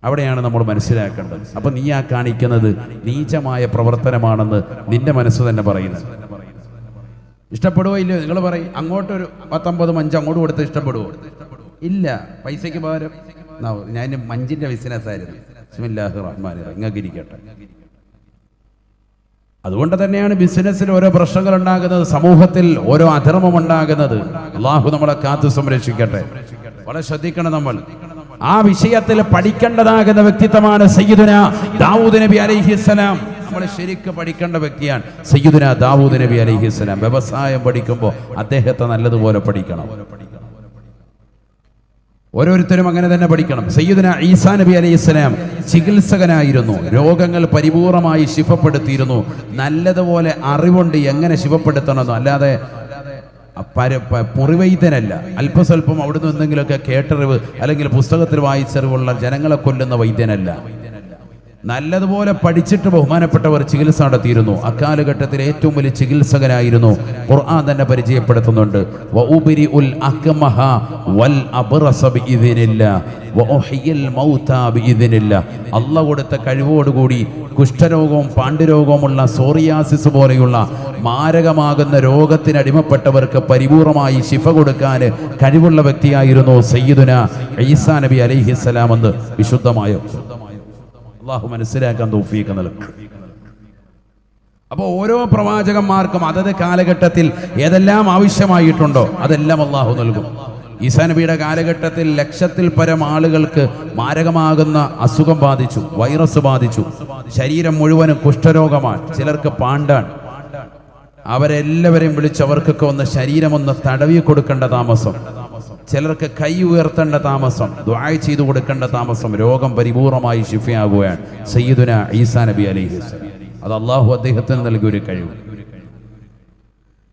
അവിടെയാണ് നമ്മൾ മനസ്സിലാക്കേണ്ടത്. അപ്പം നീ ആ കാണിക്കുന്നത് നീചമായ പ്രവർത്തനമാണെന്ന് നിന്റെ മനസ്സ് തന്നെ പറയുന്നത്. ഇഷ്ടപ്പെടുവോ ഇല്ലയോ നിങ്ങൾ പറയും. അങ്ങോട്ടൊരു 19 മഞ്ച് അങ്ങോട്ട് കൊടുത്ത് ഇഷ്ടപ്പെടുവോ? ഇല്ല. പൈസയ്ക്ക് പകരം ഞാൻ മഞ്ചിന്റെ ബിസിനസ്സായിരുന്നു. ബിസ്മില്ലാഹിർ റഹ്മാനിർ റഹീം. ഇങ്ങക്ക് ഇരിക്കട്ടെ. അതുകൊണ്ട് തന്നെയാണ് ബിസിനസ്സിൽ ഓരോ പ്രശ്നങ്ങൾ ഉണ്ടാകുന്നത്, സമൂഹത്തിൽ ഓരോ അധർമ്മം ഉണ്ടാകുന്നത്. അള്ളാഹു നമ്മളെ കാത്തു സംരക്ഷിക്കട്ടെ. വളരെ ശ്രദ്ധിക്കണം നമ്മൾ. ആ വിഷയത്തിൽ പഠിക്കേണ്ടതാകുന്ന വ്യക്തിത്വമാണ് സയ്യിദുനാ ദാവൂദ് നബി അലൈഹിസ്സലാം. നമ്മൾ ശരിക്കും പഠിക്കേണ്ട വ്യക്തിയാണ് സയ്യിദുനാ ദാവൂദ് നബി അലൈഹിസ്സലാം. വ്യവസായം പഠിക്കുമ്പോൾ അദ്ദേഹത്തെ നല്ലതുപോലെ പഠിക്കണം. ഓരോരുത്തരും അങ്ങനെ തന്നെ പഠിക്കണം. സയ്യിദുനാ ഈസാ നബി അലൈഹിസ്സലാം ചികിത്സകനായിരുന്നു, രോഗങ്ങൾ പരിപൂർണമായി ശിഫപ്പെടുത്തിയിരുന്നു. നല്ലതുപോലെ അറിവുണ്ട് എങ്ങനെ ശിഫപ്പെടുത്തണമെന്നോ, അല്ലാതെ മുറിവൈദ്യനല്ല. അല്പസ്വല്പം അവിടുന്ന് എന്തെങ്കിലുമൊക്കെ കേട്ടറിവ് അല്ലെങ്കിൽ പുസ്തകത്തിൽ വായിച്ചറിവുള്ള ജനങ്ങളെ കൊല്ലുന്ന വൈദ്യനല്ല. നല്ലതുപോലെ പഠിച്ചിട്ട് ബഹുമാനപ്പെട്ടവർ ചികിത്സ നടത്തിയിരുന്നു. അക്കാലഘട്ടത്തിൽ ഏറ്റവും വലിയ ചികിത്സകനായിരുന്നു. ഖുർആൻ തന്നെ പരിചയപ്പെടുത്തുന്നുണ്ട്, വഉബരിഉൽ അക്മഹ വൽ അബ്റസ ബിഇദ്നില്ലാഹ് വഉഹിയൽ മൗതാ ബിഇദ്നില്ലാഹ്. അല്ലാഹു കൊടുത്ത കഴിവോടുകൂടി കുഷ്ഠരോഗവും പാണ്ഡുരോഗവുമുള്ള സോറിയാസിസ് പോലെയുള്ള മാരകമാകുന്ന രോഗത്തിനടിമപ്പെട്ടവർക്ക് പരിപൂർണമായി ശിഫ കൊടുക്കാൻ കഴിവുള്ള വ്യക്തിയായിരുന്നു സയ്യിദുനാ ഈസാ നബി അലൈഹിസ്സലാം എന്ന് വിശുദ്ധമായ അള്ളാഹു മനസ്സിലാക്കാൻ തൗഫീഖ് നൽകും. അപ്പോൾ ഓരോ പ്രവാചകന്മാർക്കും അതത് കാലഘട്ടത്തിൽ ഏതെല്ലാം ആവശ്യമായിട്ടുണ്ടോ അതെല്ലാം അള്ളാഹു നൽകും. ഈസാ നബിയുടെ കാലഘട്ടത്തിൽ 1,00,000-ൽ പരം ആളുകൾക്ക് മാരകമാകുന്ന അസുഖം ബാധിച്ചു, വൈറസ് ബാധിച്ചു. ശരീരം മുഴുവനും കുഷ്ഠരോഗമാണ്, ചിലർക്ക് പാണ്ടാണ്. അവരെല്ലാവരെയും വിളിച്ച് അവർക്കൊക്കെ ഒന്ന് ശരീരം ഒന്ന് തടവി കൊടുക്കേണ്ട താമസം, ചിലർക്ക് കൈ ഉയർത്തേണ്ട താമസം, ദുആ ചെയ്തു കൊടുക്കേണ്ട താമസം. രോഗം പരിപൂർണമായി ശിഫയാകുകയാണ് സയ്യിദുനാ ഈസാ നബി അലൈഹിസ്സലാം. അത് അള്ളാഹു അദ്ദേഹത്തിന് നൽകിയ ഒരു കഴിവ്.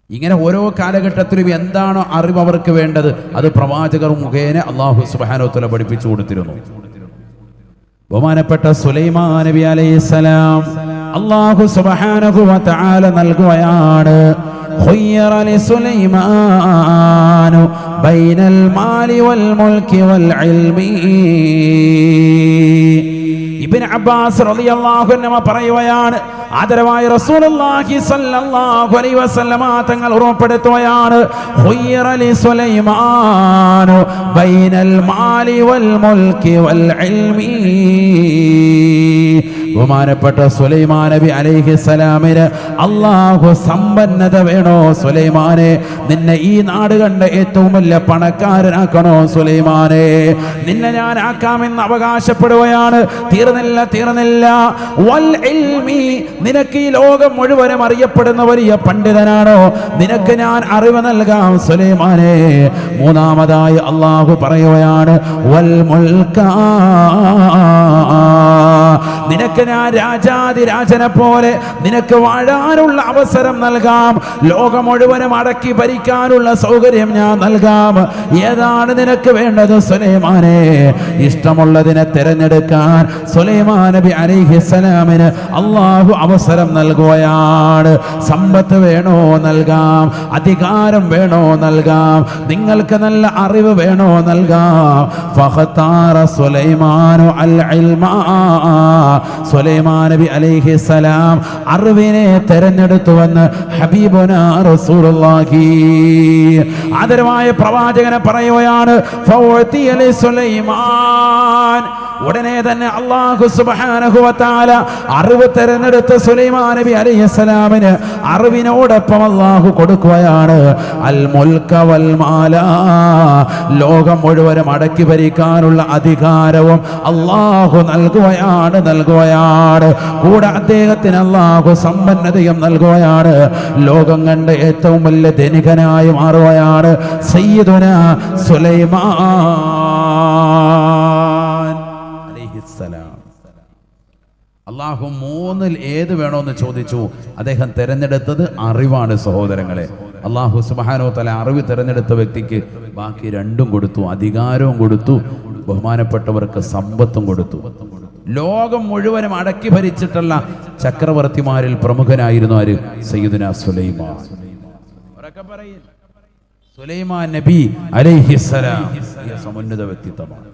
ഇങ്ങനെ ഓരോ കാലഘട്ടത്തിലും എന്താണോ അറിവ് അവർക്ക് വേണ്ടത് അത് പ്രവാചകർ മുഖേന അള്ളാഹു സുബ്ഹാനഹു വ തആല പഠിപ്പിച്ചു കൊടുത്തിരുന്നു. ബഹുമാനപ്പെട്ട സുലൈമാൻ നബി അലൈഹിസ്സലാം അള്ളാഹു സുബ്ഹാനഹു വ തആല നൽകുകയാണ്, ഖുയ്യറ ലിസുലൈമാൻ ബൈനൽ മാലി വൽ മുൽക്കി വൽ ഇൽമി. ഇബ്നു അബ്ബാസ് റളിയല്ലാഹു അൻഹു പറയുകയാണ്, ആദരവായ റസൂലുള്ളാഹി സ്വല്ലല്ലാഹു അലൈഹി വസല്ലമ തങ്ങൾ ഉറപ്പെടുത്തുകയാണ്, ഖുയ്യറ ലിസുലൈമാൻ ബൈനൽ മാലി വൽ മുൽക്കി വൽ ഇൽമി. ബഹുമാനപ്പെട്ട സുലൈമാൻ നബി അലൈഹിസ്സലാമിന് അല്ലാഹു സമ്പന്നത വേണോ സുലൈമാനെ, നിന്നെ ഈ നാട് കണ്ട ഏറ്റവും വലിയ പണക്കാരനാക്കണോ സുലൈമാനെ, നിന്നെ ഞാൻ ആക്കാമെന്ന് അവകാശപ്പെടുകയാണ്. തീർന്നില്ല. വൽ ഇൽമി, നിനക്ക് ഈ ലോകം മുഴുവനും അറിയപ്പെടുന്ന വലിയ പണ്ഡിതനാണോ, നിനക്ക് ഞാൻ അറിവ് നൽകാം സുലൈമാനെ. മൂന്നാമതായി അല്ലാഹു പറയുകയാണ്, വൽ മുൽക, നിനക്ക് ഞാൻ രാജാതിരാജനെ പോലെ നിനക്ക് വാഴാനുള്ള അവസരം നൽകാം, ലോകം മുഴുവനും അടക്കി ഭരിക്കാനുള്ള സൗകര്യം ഞാൻ നൽകാം. ഏതാണ് നിനക്ക് വേണ്ടത് സുലൈമാനെ? ഇഷ്ടമുള്ളതിനെ തിരഞ്ഞെടുക്കാൻ സുലൈമാൻ നബി അലൈഹിസ്സലാമിന് അല്ലാഹു അവസരം നൽകുകയാണ്. സമ്പത്ത് വേണോ നൽകാം, അധികാരം വേണോ നൽകാം, നിങ്ങൾക്ക് നല്ല അറിവ് വേണോ നൽകാം. ഫഖതാറ സുലൈമാനു അൽ ഇൽമ, സുലൈമാൻ നബി അലൈഹിസ്സലാം അറിവിനെ തെരഞ്ഞെടുത്തുവെന്ന് ഹബീബുനാ റസൂലുള്ളാഹി ആദരവായ പ്രവാചകനെ പറയുകയാണ്. ഫൗതിയ ലി സുലൈമാൻ, ഉടനെ തന്നെ അല്ലാഹു സുബ്ഹാനഹു വ തആല അറിവ് തെരഞ്ഞെടുത്ത സുലൈമാൻ നബി അലൈഹിസ്സലാമിന് അറിവിനോടൊപ്പം അല്ലാഹു കൊടുക്കുകയാണ് അൽ മുൽക വൽ മാല, ലോകം മുഴുവനും അടക്കി ഭരിക്കാനുള്ള അധികാരവും അല്ലാഹു നൽകുകയാണ്. കൂടെ അദ്ദേഹത്തിന് അല്ലാഹു സമ്പന്നതയും നൽകുകയാണ്. ലോകം കണ്ട ഏറ്റവും വലിയ ധനികനായി മാറുകയാണ് സയ്യിദുനാ സുലൈമാൻ അലൈഹിസ്സലാം. അല്ലാഹു മൂന്നിൽ ഏത് വേണമെന്ന് ചോദിച്ചു. അദ്ദേഹം തിരഞ്ഞെടുത്തത് അറിവാണ് സഹോദരങ്ങളെ. അല്ലാഹു സുബ്ഹാനഹു വ തആല അറിവ് തിരഞ്ഞെടുത്ത വ്യക്തിക്ക് ബാക്കി രണ്ടും കൊടുത്തു, അധികാരവും കൊടുത്തു, ബഹുമാനപ്പെട്ടവർക്ക് സമ്പത്തും കൊടുത്തു. ലോകം മുഴുവനും അടക്കി ഭരിച്ചിട്ടുള്ള ചക്രവർത്തിമാരിൽ പ്രമുഖനായിരുന്നു ആര്? സയ്യിദുനാ സുലൈമാൻ. സുലൈമാൻ നബി അലൈഹിസ്സലാം സമുന്നത വ്യക്തിത്വമാണ്.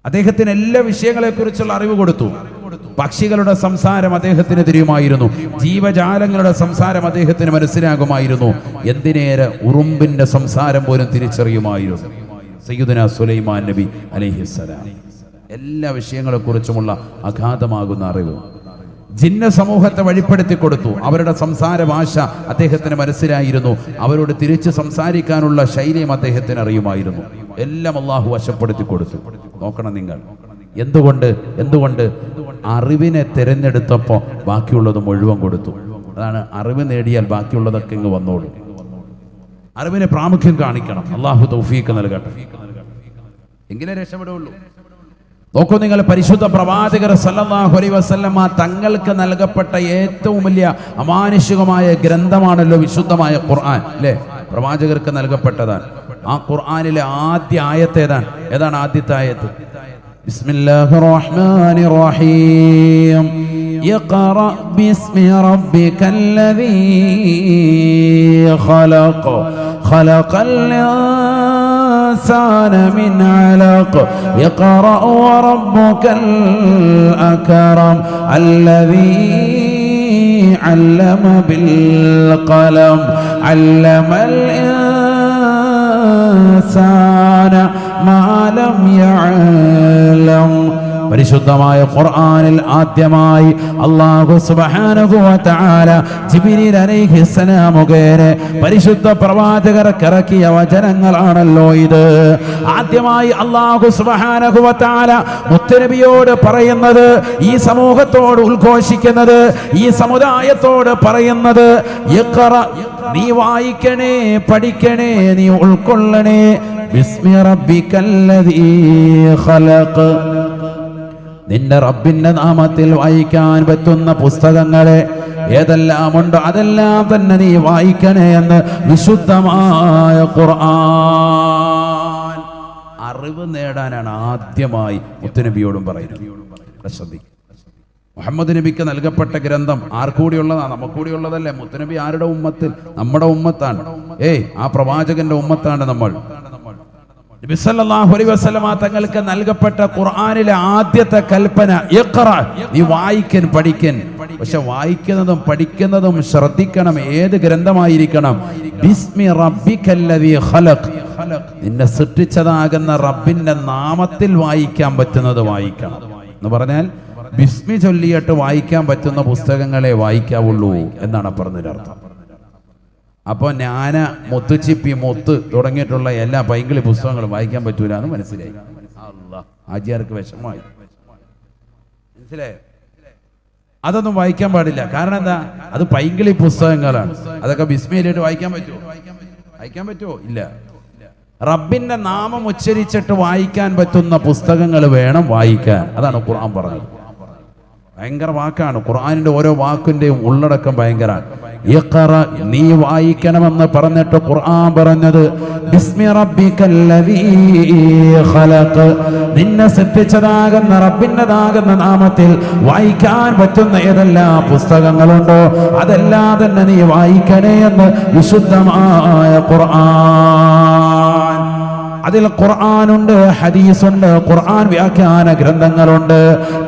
അദ്ദേഹത്തിന് എല്ലാ വിഷയങ്ങളെക്കുറിച്ചുള്ള അറിവ് കൊടുത്തു. പക്ഷികളുടെ സംസാരം അദ്ദേഹത്തിന് തിരിയുമായിരുന്നു, ജീവജാലങ്ങളുടെ സംസാരം അദ്ദേഹത്തിന് മനസ്സിലാകുമായിരുന്നു, എന്തിനേറെ ഉറുമ്പിന്റെ സംസാരം പോലും തിരിച്ചറിയുമായിരുന്നു സയ്യിദുനാ സുലൈമാൻ നബി അലൈഹിസ്സലാം. എല്ലാ വിഷയങ്ങളെക്കുറിച്ചുമുള്ള അഗാധമാകുന്ന അറിവ് ജിന്ന സമൂഹത്തെ വഴിപ്പെടുത്തി കൊടുത്തു. അവരുടെ സംസാര ഭാഷ അദ്ദേഹത്തിന് മനസ്സിലായിരുന്നു, അവരോട് തിരിച്ച് സംസാരിക്കാനുള്ള ശൈലിയും അദ്ദേഹത്തിന് അറിയുമായിരുന്നു. എല്ലാം അല്ലാഹു വശപ്പെടുത്തി കൊടുത്തു. നോക്കണം നിങ്ങൾ, എന്തുകൊണ്ട് അറിവിനെ തിരഞ്ഞെടുത്തപ്പോൾ ബാക്കിയുള്ളത് മുഴുവൻ കൊടുത്തു. അതാണ് അറിവ് നേടിയാൽ ബാക്കിയുള്ളതൊക്കെ ഇങ്ങ് വന്നോളൂ. അറിവിനെ പ്രാമുഖ്യം കാണിക്കണം. അല്ലാഹു തൗഫീഖ് നൽകട്ടെ, എങ്കിലേ രക്ഷപ്പെടുള്ളൂ. നോക്കൂ നിങ്ങൾ, പരിശുദ്ധ പ്രവാചകർ സല്ലല്ലാഹു അലൈഹി വസല്ലമ തങ്ങൾക്ക് നൽകപ്പെട്ട ഏറ്റവും വലിയ അമാനുഷികമായ ഗ്രന്ഥമാണല്ലോ വിശുദ്ധമായ ഖുർആൻ, അല്ലേ? പ്രവാചകർക്ക് നൽകപ്പെട്ടതാണ്. ആ ഖുർആനിലെ ആദ്യ ആയത്ത് ഏതാണ് ആദ്യത്തെ ആയത്ത്? ബിസ്മില്ലാഹിർ റഹ്മാനിർ റഹീം. ഇഖ്റ ബിസ്മി റബ്ബിക്കല്ലദീ ഖലഖ ഖലഖൽ الإنسان من علق اقرأ وربك الأكرم الذي علم بالقلم علم الإنسان ما لم يعلم. പരിശുദ്ധമായ ഖുർആനിൽ ആദ്യമായി അല്ലാഹു സുബ്ഹാനഹു വ തആല ജിബ്രീൽ അലൈഹിസ്സലാം മുഖേന പരിശുദ്ധ പ്രവാചകർക്ക് ഇറക്കിയ വചനങ്ങളാണല്ലോ ഇത്. ആദ്യമായി അല്ലാഹു സുബ്ഹാനഹു വ തആല മുത്തനബിയോട് പറയുന്നത്, ഈ സമൂഹത്തോട് ഉദ്ഘോഷിക്കുന്നത്, ഈ സമുദായത്തോട് പറയുന്നത്, ഇഖ്റ, നീ വായിക്കണേ, പഠിക്കണേ, നീ ഉൾക്കൊള്ളണേ. ബിസ്മി റബ്ബിക്കല്ലദീ ഖലഖ്, നിന്റെ റബ്ബിന്റെ നാമത്തിൽ വായിക്കാൻ പറ്റുന്ന പുസ്തകങ്ങളെ ഏതെല്ലാം ഉണ്ടോ അതെല്ലാം തന്നെ നീ വായിക്കണേ എന്ന് വിശുദ്ധമായ ഖുർആൻ. അറിവ് നേടാനാണ് ആദ്യമായി മുത്തുനബിയോടും പറയുന്നത്. മുഹമ്മദ് നബിക്ക് നൽകപ്പെട്ട ഗ്രന്ഥം ആർക്കൂടിയുള്ളതാണ്? നമുക്കൂടിയുള്ളതല്ലേ? മുത്തുനബി ആരുടെ ഉമ്മത്തിൽ? നമ്മുടെ ഉമ്മത്താണ്. ആ പ്രവാചകന്റെ ഉമ്മത്താണ് നമ്മൾ. നബി സല്ലല്ലാഹു അലൈഹി വസല്ലമ തങ്ങൾക്ക് നൽകപ്പെട്ട ഖുർആനിലെ ആദ്യത്തെ കൽപ്പന ഇഖ്റ, നീ വായിക്കൻ, പഠിക്കൻ. പക്ഷെ വായിക്കുന്നതും പഠിക്കുന്നതും ശ്രദ്ധിക്കണം. ഏത് ഗ്രന്ഥമായിരിക്കണം? ബിസ്മി റബ്ബിക്കല്ലദീ ഖലഖ്, നിന്നെ സൃഷ്ടിച്ചതാകുന്ന റബ്ബിന്റെ നാമത്തിൽ വായിക്കാൻ പറ്റുന്നത് വായിക്കണം എന്ന് പറഞ്ഞാൽ ബിസ്മി ചൊല്ലിയിട്ട് വായിക്കാൻ പറ്റുന്ന പുസ്തകങ്ങളെ വായിക്കാവുള്ളൂ എന്നാണ് പറഞ്ഞതിനർത്ഥം. അപ്പോൾ ഞാന, മുത്തുച്ചിപ്പി, മുത്ത് തുടങ്ങിയിട്ടുള്ള എല്ലാ പൈങ്കിളി പുസ്തകങ്ങളും വായിക്കാൻ പറ്റൂല എന്ന് മനസ്സിലായി. അല്ലാഹ്, ആജിയാർക്ക് വിഷമായി. മനസ്സിലായോ? അതൊന്നും വായിക്കാൻ പാടില്ല. കാരണം എന്താ? അത് പൈങ്കിളി പുസ്തകങ്ങളാണ്. അതൊക്കെ ബിസ്മിയിലിട്ട് വായിക്കാൻ പറ്റുമോ? വായിക്കാൻ പറ്റുമോ? ഇല്ല. റബ്ബിന്റെ നാമം ഉച്ചരിച്ചിട്ട് വായിക്കാൻ പറ്റുന്ന പുസ്തകങ്ങൾ വേണം വായിക്കാൻ. അതാണ് ഖുർആൻ പറഞ്ഞത്. ഭയങ്കര വാക്കാണ്. ഖുർആനിന്റെ ഓരോ വാക്കിന്റെയും ഉള്ളടക്കം ഭയങ്കരമാണ്. ഇഖ്റ, നീ വായിക്കണമെന്ന് പറഞ്ഞിട്ട് ഖുർആൻ പറഞ്ഞത് ബിസ്മി റബ്ബിക്കല്ലദീ ഖലഖ്, നിന്നെ സൃഷ്ടിച്ചതാകുന്ന റബ്ബിൻ്റെതാകുന്ന നാമത്തിൽ വായിക്കാൻ പറ്റുന്ന ഏതെല്ലാം പുസ്തകങ്ങളുണ്ടോ അതെല്ലാം തന്നെ നീ വായിക്കണേ എന്ന് വിശുദ്ധമായ ഖുർആൻ. അതിൽ ഖുർആനുണ്ട്, ഹദീസുണ്ട്, ഖുർആൻ വ്യാഖ്യാന ഗ്രന്ഥങ്ങളുണ്ട്,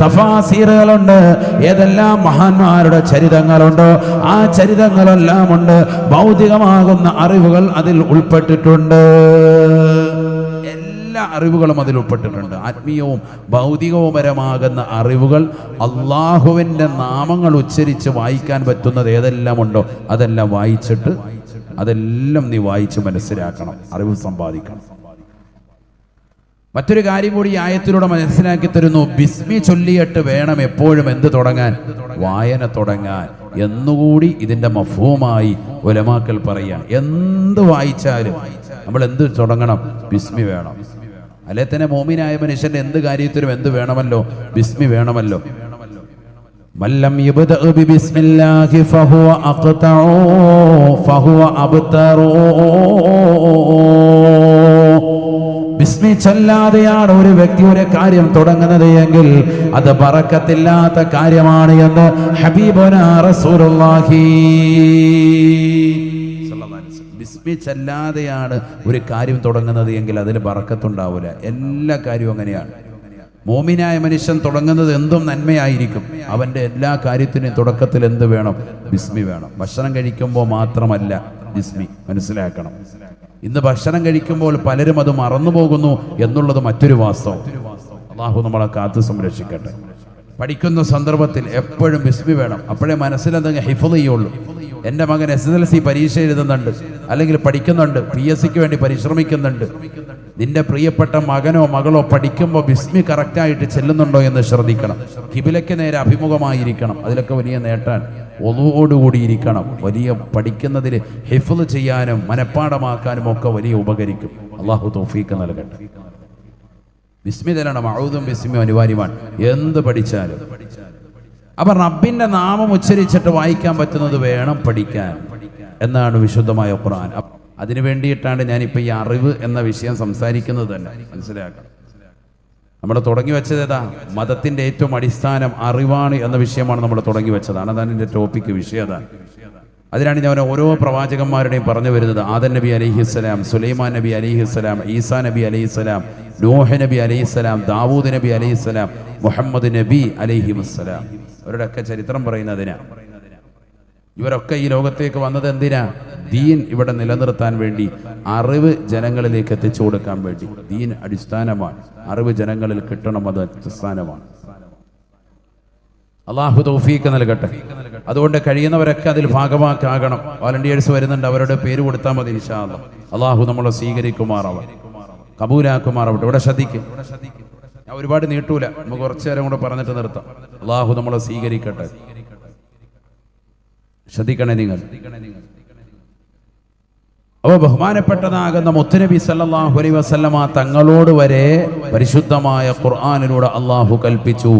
തഫാസീറുകളുണ്ട്, ഏതെല്ലാം മഹാന്മാരുടെ ചരിതങ്ങളുണ്ടോ ആ ചരിതങ്ങളെല്ലാം ഉണ്ട്. ഭൗതികമാകുന്ന അറിവുകൾ അതിൽ ഉൾപ്പെട്ടിട്ടുണ്ട്. എല്ലാ അറിവുകളും അതിൽ ഉൾപ്പെട്ടിട്ടുണ്ട്. ആത്മീയവും ഭൗതികവുപരമാകുന്ന അറിവുകൾ, അള്ളാഹുവിൻ്റെ നാമങ്ങൾ ഉച്ചരിച്ച് വായിക്കാൻ പറ്റുന്നത് ഏതെല്ലാം ഉണ്ടോ അതെല്ലാം വായിച്ചിട്ട് അതെല്ലാം നീ വായിച്ച് മനസ്സിലാക്കണം, അറിവ് സമ്പാദിക്കണം. മറ്റൊരു കാര്യം കൂടി ഈ ആയത്തിലൂടെ മനസ്സിലാക്കി തരുന്നു. ബിസ്മി ചൊല്ലിയിട്ട് വേണം എപ്പോഴും എന്ത് തുടങ്ങാൻ? വായന തുടങ്ങാൻ എന്നുകൂടി ഇതിൻ്റെ മഫ്ഹൂമായി ഉലമാക്കൾ പറയാൻ. എന്ത് വായിച്ചാലും നമ്മൾ എന്ത് തുടങ്ങണം? ബിസ്മി വേണം. അല്ലെ തന്നെ മോമിനായ മനുഷ്യന്റെ എന്ത് കാര്യത്തിലും എന്ത് വേണമല്ലോ? ബിസ്മി വേണമല്ലോ. മല്ലം യബ്ദഅ ബിസ്മില്ലാഹി ഫഹുവ അഖ്തഉ ഫഹുവ അബ്തറു. ബിസ്മി ചൊല്ലാതെയാണ് ഒരു വ്യക്തി ഒരു കാര്യം തുടങ്ങുന്നത് എങ്കിൽ അത് ബറക്കത്തില്ലാത്ത കാര്യമാണ് എന്ന് ഹബീബുനാ റസൂലുള്ളാഹി. ബിസ്മി ചൊല്ലാതെയാണ് ഒരു കാര്യം തുടങ്ങുന്നത് എങ്കിൽ അതിൽ ബറക്കത്തുണ്ടാവില്ല. എല്ലാ കാര്യവും അങ്ങനെയാണ്. മോമിനായ മനുഷ്യൻ തുടങ്ങുന്നത് എന്തും നന്മയായിരിക്കും. അവൻ്റെ എല്ലാ കാര്യത്തിനും തുടക്കത്തിൽ എന്ത് വേണം? ബിസ്മി വേണം. ഭക്ഷണം കഴിക്കുമ്പോൾ മാത്രമല്ല ബിസ്മി, മനസ്സിലാക്കണം. ഇന്ന് ഭക്ഷണം കഴിക്കുമ്പോൾ പലരും അത് മറന്നു പോകുന്നു എന്നുള്ളത് മറ്റൊരു വാസ്തവം. അല്ലാഹു നമ്മളെ കാത്തു സംരക്ഷിക്കട്ടെ. പഠിക്കുന്ന സന്ദർഭത്തിൽ എപ്പോഴും ബിസ്മി വേണം. അപ്പോഴേ മനസ്സിലെന്തെങ്കിലും ഹിഫ്ള് ചെയ്യുള്ളൂ. എൻ്റെ മകൻ SSLC പരീക്ഷ എഴുതുന്നുണ്ട്, അല്ലെങ്കിൽ പഠിക്കുന്നുണ്ട്, PSCക്ക് വേണ്ടി പരിശ്രമിക്കുന്നുണ്ട്. നിന്റെ പ്രിയപ്പെട്ട മകനോ മകളോ പഠിക്കുമ്പോൾ ബിസ്മി കറക്റ്റായിട്ട് ചെല്ലുന്നുണ്ടോ എന്ന് ശ്രദ്ധിക്കണം. ഖിബിലയ്ക്ക് നേരെ അഭിമുഖമായിരിക്കണം. അതിലൊക്കെ വലിയ നേട്ടാൻ ഒളുവോടുകൂടിയിരിക്കണം. വലിയ പഠിക്കുന്നതിൽ ഹിഫ്ള് ചെയ്യാനും മനഃപ്പാടമാക്കാനും ഒക്കെ വലിയ ഉപകരിക്കും. അള്ളാഹു തൗഫീഖ് നൽകട്ടെ. ബിസ്മി തരണം. അഊദും ബിസ്മി അനിവാര്യമാണ് എന്ത് പഠിച്ചാലും. അപ്പൊ റബ്ബിന്റെ നാമം ഉച്ചരിച്ചിട്ട് വായിക്കാൻ പറ്റുന്നത് വേണം പഠിക്കാൻ എന്നാണ് വിശുദ്ധമായ ഖുർആൻ. അതിനു വേണ്ടിയിട്ടാണ് ഞാനിപ്പോൾ ഈ അറിവ് എന്ന വിഷയം സംസാരിക്കുന്നത് തന്നെ, മനസ്സിലാക്കണം. നമ്മൾ തുടങ്ങി വെച്ചത് ഏതാ? മതത്തിന്റെ ഏറ്റവും അടിസ്ഥാനം അറിവാണ് എന്ന വിഷയമാണ് നമ്മൾ തുടങ്ങി വെച്ചതാണ്. അതാണ് എൻ്റെ ടോപ്പിക്ക്, വിഷയം അതാണ്. അതിനാണ് ഞാൻ ഓരോ പ്രവാചകന്മാരുടെയും പറഞ്ഞു വരുന്നത്. ആദം നബി അലൈഹിസ്സലാം, സുലൈമാൻ നബി അലൈഹിസ്സലാം, ഈസാ നബി അലൈഹിസ്സലാം, നൂഹ് നബി അലൈഹിസ്സലാം, ദാവൂദ് നബി അലൈഹിസ്സലാം, മുഹമ്മദ് നബി അലൈഹിസ്സലാം. അവരുടെയൊക്കെ ചരിത്രം പറയുന്നതിനാ. ഇവരൊക്കെ ഈ ലോകത്തേക്ക് വന്നത് എന്തിനാ? ദീൻ ഇവിടെ നിലനിർത്താൻ വേണ്ടി, അറിവ് ജനങ്ങളിലേക്ക് എത്തിച്ചു കൊടുക്കാൻ വേണ്ടി. ദീൻ അടിസ്ഥാനമാണ്, അറിവ് ജനങ്ങളിൽ കിട്ടണം, അത് അടിസ്ഥാനമാണ്. അള്ളാഹു തൗഫീഖ് നൽകട്ടെ. അതുകൊണ്ട് കഴിയുന്നവരൊക്കെ അതിൽ ഭാഗമാക്കാകണം. വോളണ്ടിയേഴ്സ് വരുന്നുണ്ട്, അവരുടെ പേര് കൊടുത്താൽ മതി ഇൻഷാ അല്ലാഹ്. അള്ളാഹു നമ്മളെ സ്വീകരിക്കുമാറാവട്ടെ, കബൂലാക്കുമാറാവട്ടെ. ഇവിടെ ശ്രദ്ധിക്കും, ഞാൻ ഒരുപാട് നീട്ടൂല, നമുക്ക് കുറച്ചു നേരം കൂടെ പറഞ്ഞിട്ട് നിർത്താം. അള്ളാഹു നമ്മളെ സ്വീകരിക്കട്ടെ. ശ്രദ്ധിക്കണേ നിങ്ങൾ. അപ്പോൾ ബഹുമാനപ്പെട്ടതാകുന്ന മുത്തുനബി സല്ലല്ലാഹു അലൈഹി വസല്ലമ തങ്ങളോട് വരെ പരിശുദ്ധമായ ഖുർആനിലൂടെ അള്ളാഹു കൽപ്പിച്ചു,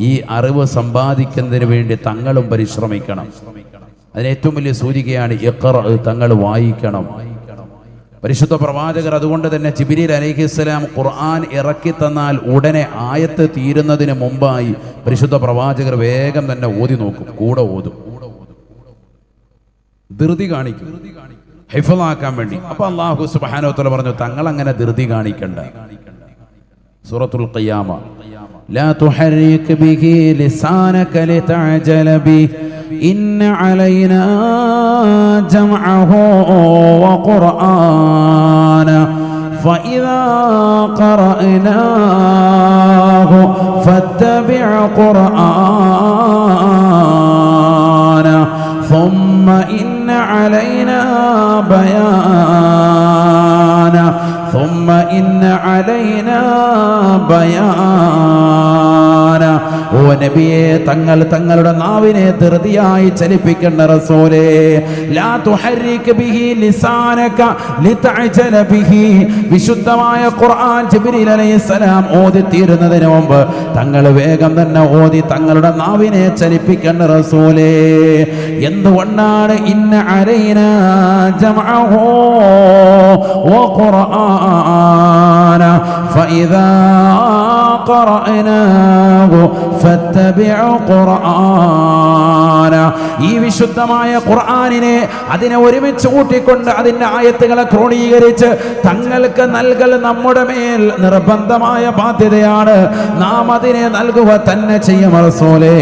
ഈ അറിവ് സമ്പാദിക്കുന്നതിന് വേണ്ടി തങ്ങളും പരിശ്രമിക്കണം. അതിന് ഏറ്റവും വലിയ സൂചികയാണ് ഇഖ്റ, തങ്ങൾ വായിക്കണം. പരിശുദ്ധ പ്രവാചകർ അതുകൊണ്ട് തന്നെ ജിബ്രീൽ അലൈഹിസ്സലാം ഖുർആൻ ഇറക്കി തന്നാൽ ഉടനെ ആയത്ത് തീരുന്നതിന് മുമ്പായി പരിശുദ്ധ പ്രവാചകർ വേഗം തന്നെ ഓതി നോക്കും, കൂടെ ഓതും, ധൃതി കാണിക്കും, ഹിഫ്ളാക്കാൻ വേണ്ടി. അപ്പൊ അല്ലാഹു സുബ്ഹാനഹു വ തആല പറഞ്ഞു, തങ്ങൾ അങ്ങനെ ധൃതി കാണിക്കണ്ട. സൂറത്തുൽ ഖിയാമ, ലാ തുഹർരിക് ബിഹി ലിസാനക ലിതഅജല ബി ഇന്ന അലൈനാ ജംഅഹു വ ഖുർആന ഫഇദാ ഖറഅനാഹു ഫത്തബിഅ ഖുർആന ثم إن علينا بيانا ثم إن علينا بيانا. ഓ നബിയെ, തങ്ങൾ തങ്ങളുടെ നാവിനെ ധൃതിയായി ചലിപ്പിക്കേണ്ട റസൂലേ. ലാ തുഹർരിക് ബിഹി ലിസാനക ലിതഅജല ബിഹി. വിശുദ്ധമായ ഖുർആൻ ജിബ്രീൽ അലൈഹിസ്സലാം ഓതി തീരുന്നതിന് മുമ്പ് തങ്ങൾ വേഗം തന്നെ ഓതി തങ്ങളുടെ നാവിനെ ചലിപ്പിക്കേണ്ട റസൂലേ. എന്തുകൊണ്ടാണ്? ഇന്ന അലൈനാ ജംഅഹു വ ഖുർആന فإذا قرأناه فاتبع قرآنه. ഈ വിശുദ്ധമായ ഖുർആനിനെ അതിനെ ഒരുമിച്ച് കൂട്ടിക്കൊണ്ട് അതിന്റെ ആയത്തുകളെ ക്രോഡീകരിച്ച് തങ്ങൾക്ക് നൽകൽ നമ്മുടെ മേൽ നിർബന്ധമായ ബാധ്യതയാണ്. നാം അതിനെ നൽകുക തന്നെ ചെയ്യും റസൂലേ.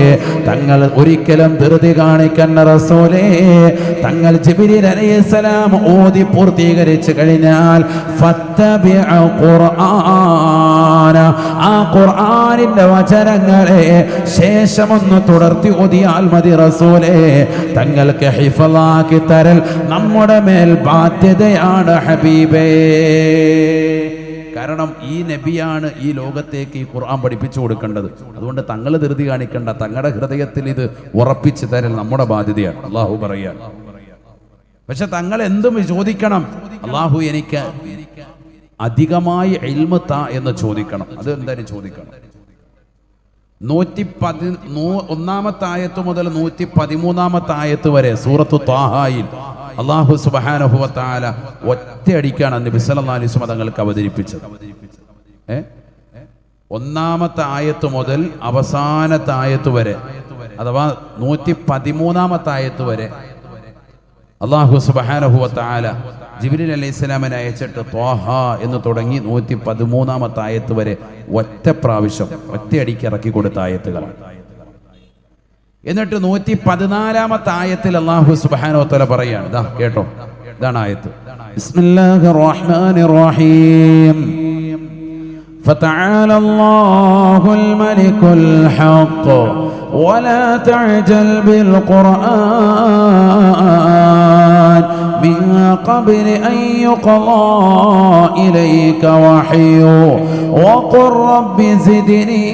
തങ്ങൾ ഒരിക്കലും ധൃതി കാണിക്കണ്ട റസൂലേ. തങ്ങൾ ജിബ്രീൽ അലൈഹിസ്സലാം ഓതി പൂർത്തീകരിച്ചു കഴിഞ്ഞാൽ ഫത്തബിഅ ഖുർആന, ആ ഖുർആനിന്റെ വചനങ്ങളെ ശേഷമൊന്ന് തുടർത്തി ഓതിയാൽ മതി റസൂലേ. തങ്ങൾക്ക് ഹിഫളാക്കി തരൽ നമ്മുടെ മേൽ ബാധ്യതയാണ് ഹബീബേ. കാരണം ഈ നബിയാണ് ഈ ലോകത്തേക്ക് ഈ ഖുർആൻ പഠിപ്പിച്ചു കൊടുക്കേണ്ടത്. അതുകൊണ്ട് തങ്ങൾ ധൃതി കാണിക്കണ്ട, തങ്ങളുടെ ഹൃദയത്തിൽ ഇത് ഉറപ്പിച്ചു തരൽ നമ്മുടെ ബാധ്യതയാണ്. അള്ളാഹു പറയാൻ. പക്ഷെ തങ്ങൾ എന്തും ചോദിക്കണം, അള്ളാഹു എനിക്ക് അധികമായി ഇൽമ താ എന്ന് ചോദിക്കണം. അത് എന്തായാലും ചോദിക്കണം. 111 ആയത്ത് മുതൽ 113 ആയത്ത് വരെ സൂറത്തു ത്വാഹായിൽ അല്ലാഹു സുബ്ഹാനഹു വ തആല ഒറ്റയടിക്കാണ് നബി സല്ലല്ലാഹു അലൈഹി വസല്ലം തങ്ങൾക്ക് അവതരിപ്പിച്ചത്. ഒന്നാമത്തെ ആയത്ത് മുതൽ അവസാനത്തെ ആയത്ത് വരെ, അഥവാ 113 ആയത്ത് വരെ അല്ലാഹു സുബ്ഹാനഹു വ തആല ജിബ്രീൽ അലൈഹിസ്സലാമിനെ അയച്ചിട്ട് ത്വാഹ എന്ന് തുടങ്ങി 113 ആയത്ത് വരെ ഒറ്റ പ്രാവശ്യം ഒറ്റയടിക്ക് ഇറക്കി കൊടുത്ത ആയത്തുകളാണ്. എന്നിട്ട് 114 ആയത്തിൽ അല്ലാഹു സുബ്ഹാനഹു വ തആല പറയാണ്, ദാ കേട്ടോ, ഇതാണ് ആയത്ത്. ബിസ്മില്ലാഹിർ റഹ്മാനിർ റഹീം. فتعالى الله الملك الحق ولا تعجل بالقرآن من قبل أن يقضى إليك وحيه وقل رب زدني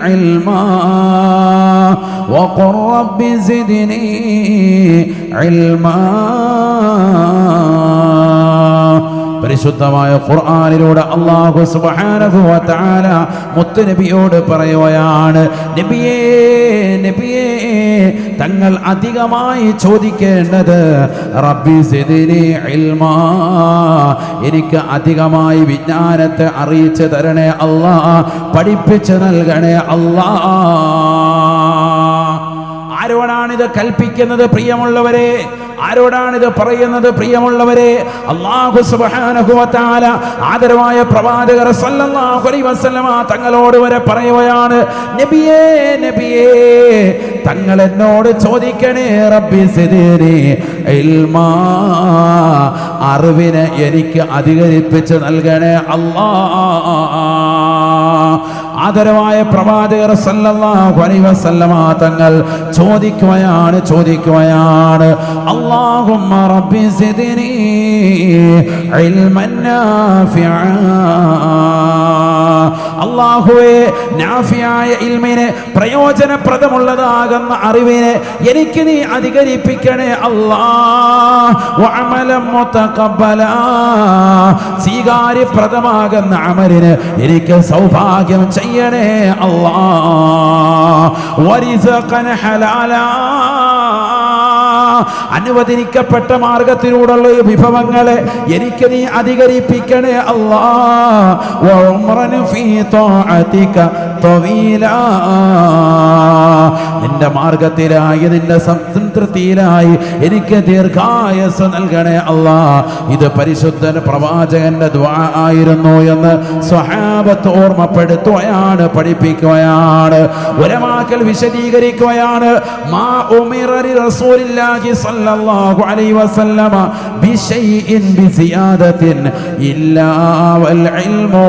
علما وقل رب زدني علما. പരിശുദ്ധമായ ഖുർആനിലൂടെ അല്ലാഹു സുബ്ഹാനഹു വ തആല മുത്തുനബിയോട് പറയുകയാണ്, നബിയേ നബിയേ, തങ്ങൾ അധികമായി ചോദിക്കേണ്ടത് റബ്ബി സിദ്നി ഇൽമാ, എനിക്ക് അധികമായി വിജ്ഞാനത്തെ അറിയിച്ചു തരണേ അല്ലാ, പഠിപ്പിച്ചു നൽകണേ അല്ലാ. ആരോടാണിത് കൽപ്പിക്കുന്നത് പ്രിയമുള്ളവരെ? ആരോടാണിത് പറയുന്നത് പ്രിയമുള്ളവരെ? അല്ലാഹു സുബ്ഹാനഹു വ തആല ആദരവായ പ്രവാചകർ സല്ലല്ലാഹു അലൈഹി വസല്ലമ തങ്ങളോട് വരെ പറയുകയാണ്, നബിയേ നബിയേ, തങ്ങൾ എന്നോട് ചോദിക്കണേ, റബ്ബി സിദ്നി ഇൽമാ, അറിവിനെ എനിക്ക് അധികരിപ്പിച്ച് നൽകണേ അല്ലാ. ആദരവായ പ്രവാചകർ സല്ലല്ലാഹു അലൈഹി വസല്ലമ തങ്ങൾ ചോദിക്കുകയാണ് അല്ലാഹുമ്മ റബ്ബി സിദ്നി ഇൽമൻ നാഫിഅ, അല്ലാഹുവേ നാഫിയായ ഇൽമിനെ, പ്രയോജനപ്രദമുള്ളതാകുന്ന അറിവിനെ എനിക്ക് നീ അധികരിപ്പിക്കണേ അല്ലാ. വഅമലൻ മുതഖബ്ബലാ, സ്വീകാര്യപ്രദമാകുന്ന അമലിന് എനിക്ക് സൗഭാഗ്യം ചെയ്യണേ അല്ലാ. വരിസഖൻ ഹലാലാ, അനുവദിക്കപ്പെട്ട മാർഗത്തിലൂടെയുള്ള വിഭവങ്ങളെ എനിക്ക് നീ അധികരിപ്പിക്കണേ അല്ലാ. വഉംറൻ ഫീ ത്വാഅതിക തവീലാ, നിന്റെ മാർഗത്തിലായി നിന്റെ സംതൃപ്തിയിലായി എനിക്ക് ദീർഘായുസ്സ് നൽകണേ അല്ലാ. ഇത് പരിശുദ്ധ പ്രവാചകന്റെ ദുആ ആയിരുന്നു എന്ന് സ്വഹാബത്ത് ഓർമ്മപ്പെടുത്തുകയാണ്, പഠിപ്പിക്കുകയാണ്. ഉലമാക്കൾ വിശദീകരിക്കുകയാണ്, മാ ഉമിറ റസൂലുള്ളാഹി സ്വല്ലല്ലാഹു അലൈഹി വസല്ലമ ബിശൈഇൻ ബിസിയാദത്തിൻ ഇല്ലാ വൽ ഇൽമു.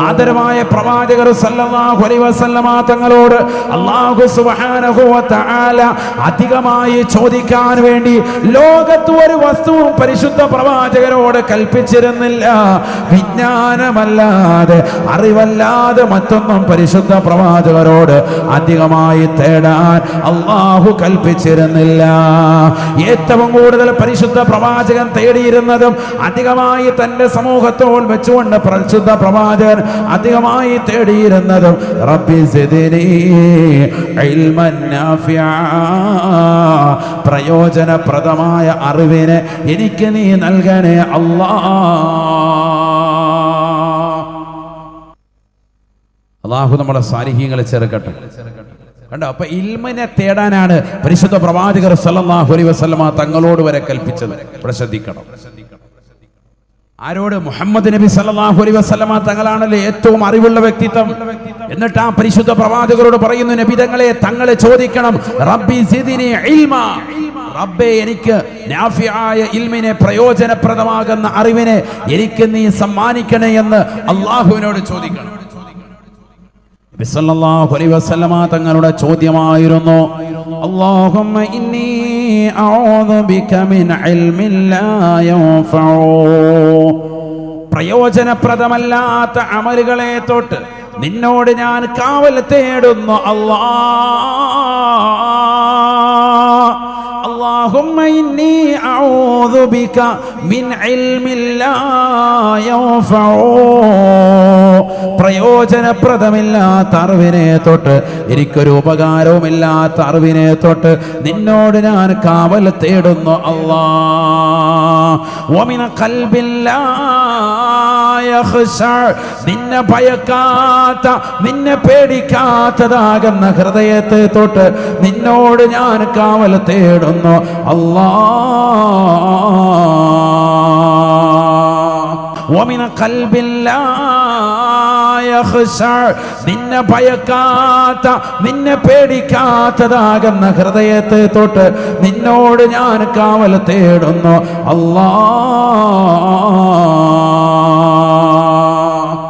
ആദരവായ പ്രവാചകർ സല്ലല്ലാഹു അലൈഹി വസല്ലമ തങ്ങളോട് അല്ലാഹു സുബ്ഹാനഹു വ തആല അധികമായി ചോദിക്കാൻ വേണ്ടി ലോകത്ത് ഒരു വസ്തുവും പരിശുദ്ധ പ്രവാചകരോട് കൽപ്പിച്ചിരുന്നില്ല. വിജ്ഞാനമല്ലാതെ, അറിവല്ലാതെ മറ്റൊന്നും പരിശുദ്ധ പ്രവാചകരോട് അധികമായി തേടാൻ അല്ലാഹു കൽപ്പിച്ചിരുന്നില്ല. ഏറ്റവും കൂടുതൽ പരിശുദ്ധ പ്രവാചകൻ തേടിയിരുന്നതും അധികമായി തന്റെ സമൂഹത്തോട് വെച്ചുകൊണ്ട് പരിശുദ്ധ പ്രവാചകൻ അധികമായി തേടിയിരുന്നതും റബ്ബി സിദ്നി ഇൽമൻ നാഫിഅ, പ്രയോജനപ്രദമായ അറിവിനെ എനിക്ക് നീ നൽകണേ അല്ലാ. അള്ളാഹു നമ്മളെ സാലിഹീങ്ങളെ ചേർക്കട്ടെ. കണ്ടോ, അപ്പൊ ഇൽമിനെ തേടാനാണ് പരിശുദ്ധ പ്രവാചകർ സല്ലല്ലാഹു അലൈഹി വസല്ലമ തങ്ങളോട് വരെ കൽപ്പിച്ചത്. ഇവിടെ ശ്രദ്ധിക്കണം. ആരോട്? മുഹമ്മദ് നബി സല്ലല്ലാഹു അലൈഹി വസല്ലമ തങ്ങളാണല്ലോ ഏറ്റവും അറിവുള്ള വ്യക്തിത്വം. എന്നിട്ട് ആ പരിശുദ്ധ പ്രവാചകരോട് പറയുന്നു, നബി തങ്ങളെ ചോദിക്കണം, റബ്ബി സിദ്നി ഇൽമ, റബ്ബേ എനിക്ക് നാഫിയായ ഇൽമിനെ, പ്രയോജനപ്രദമാകുന്ന അറിവിനെ എനിക്ക് നീ സമ്മാനിക്കണേ എന്ന് അള്ളാഹുവിനോട് ചോദിക്കണം. നബി സല്ലല്ലാഹു അലൈഹി വസല്ലമ തങ്ങളുടെ ചോദ്യമായിരുന്നു, അല്ലാഹുമ്മ ഇന്നി അഊദു ബിക മിൻ ഇൽമിൻ ലാ യൻഫഉ, പ്രയോജനപ്രദമല്ലാത്ത അമലുകളെ തൊട്ട് നിന്നോട് ഞാൻ കാവൽ തേടുന്നു اللهم إني أعوذ بك من علم لا ينفع, പ്രയോജനപ്രദമില്ലാത്ത അറിവിനെ തൊട്ട്, എനിക്കൊരു ഉപകാരവുമില്ലാത്ത അറിവിനെ തൊട്ട് നിന്നോട് ഞാൻ കാവൽ തേടുന്നു അല്ലാഹ്. വമിന ഖൽബിൻ ലാ യഖ്ശഅ, നിന്നെ ഭയക്കാത്ത, നിന്നെ പേടിക്കാത്തതാകുന്ന ഹൃദയത്തെ തൊട്ട് നിന്നോട് ഞാൻ കാവൽ തേടുന്നു അല്ലാഹ്. വമിന ഖൽബിൻ ലാ യഖ്ശഅ, നിന്നെ ഭയക്കാത്ത, നിന്നെ പേടിക്കാത്തതാകുന്ന ഹൃദയത്തെ തൊട്ട് നിന്നോട് ഞാൻ കാവൽ തേടുന്നു അല്ലാഹ്.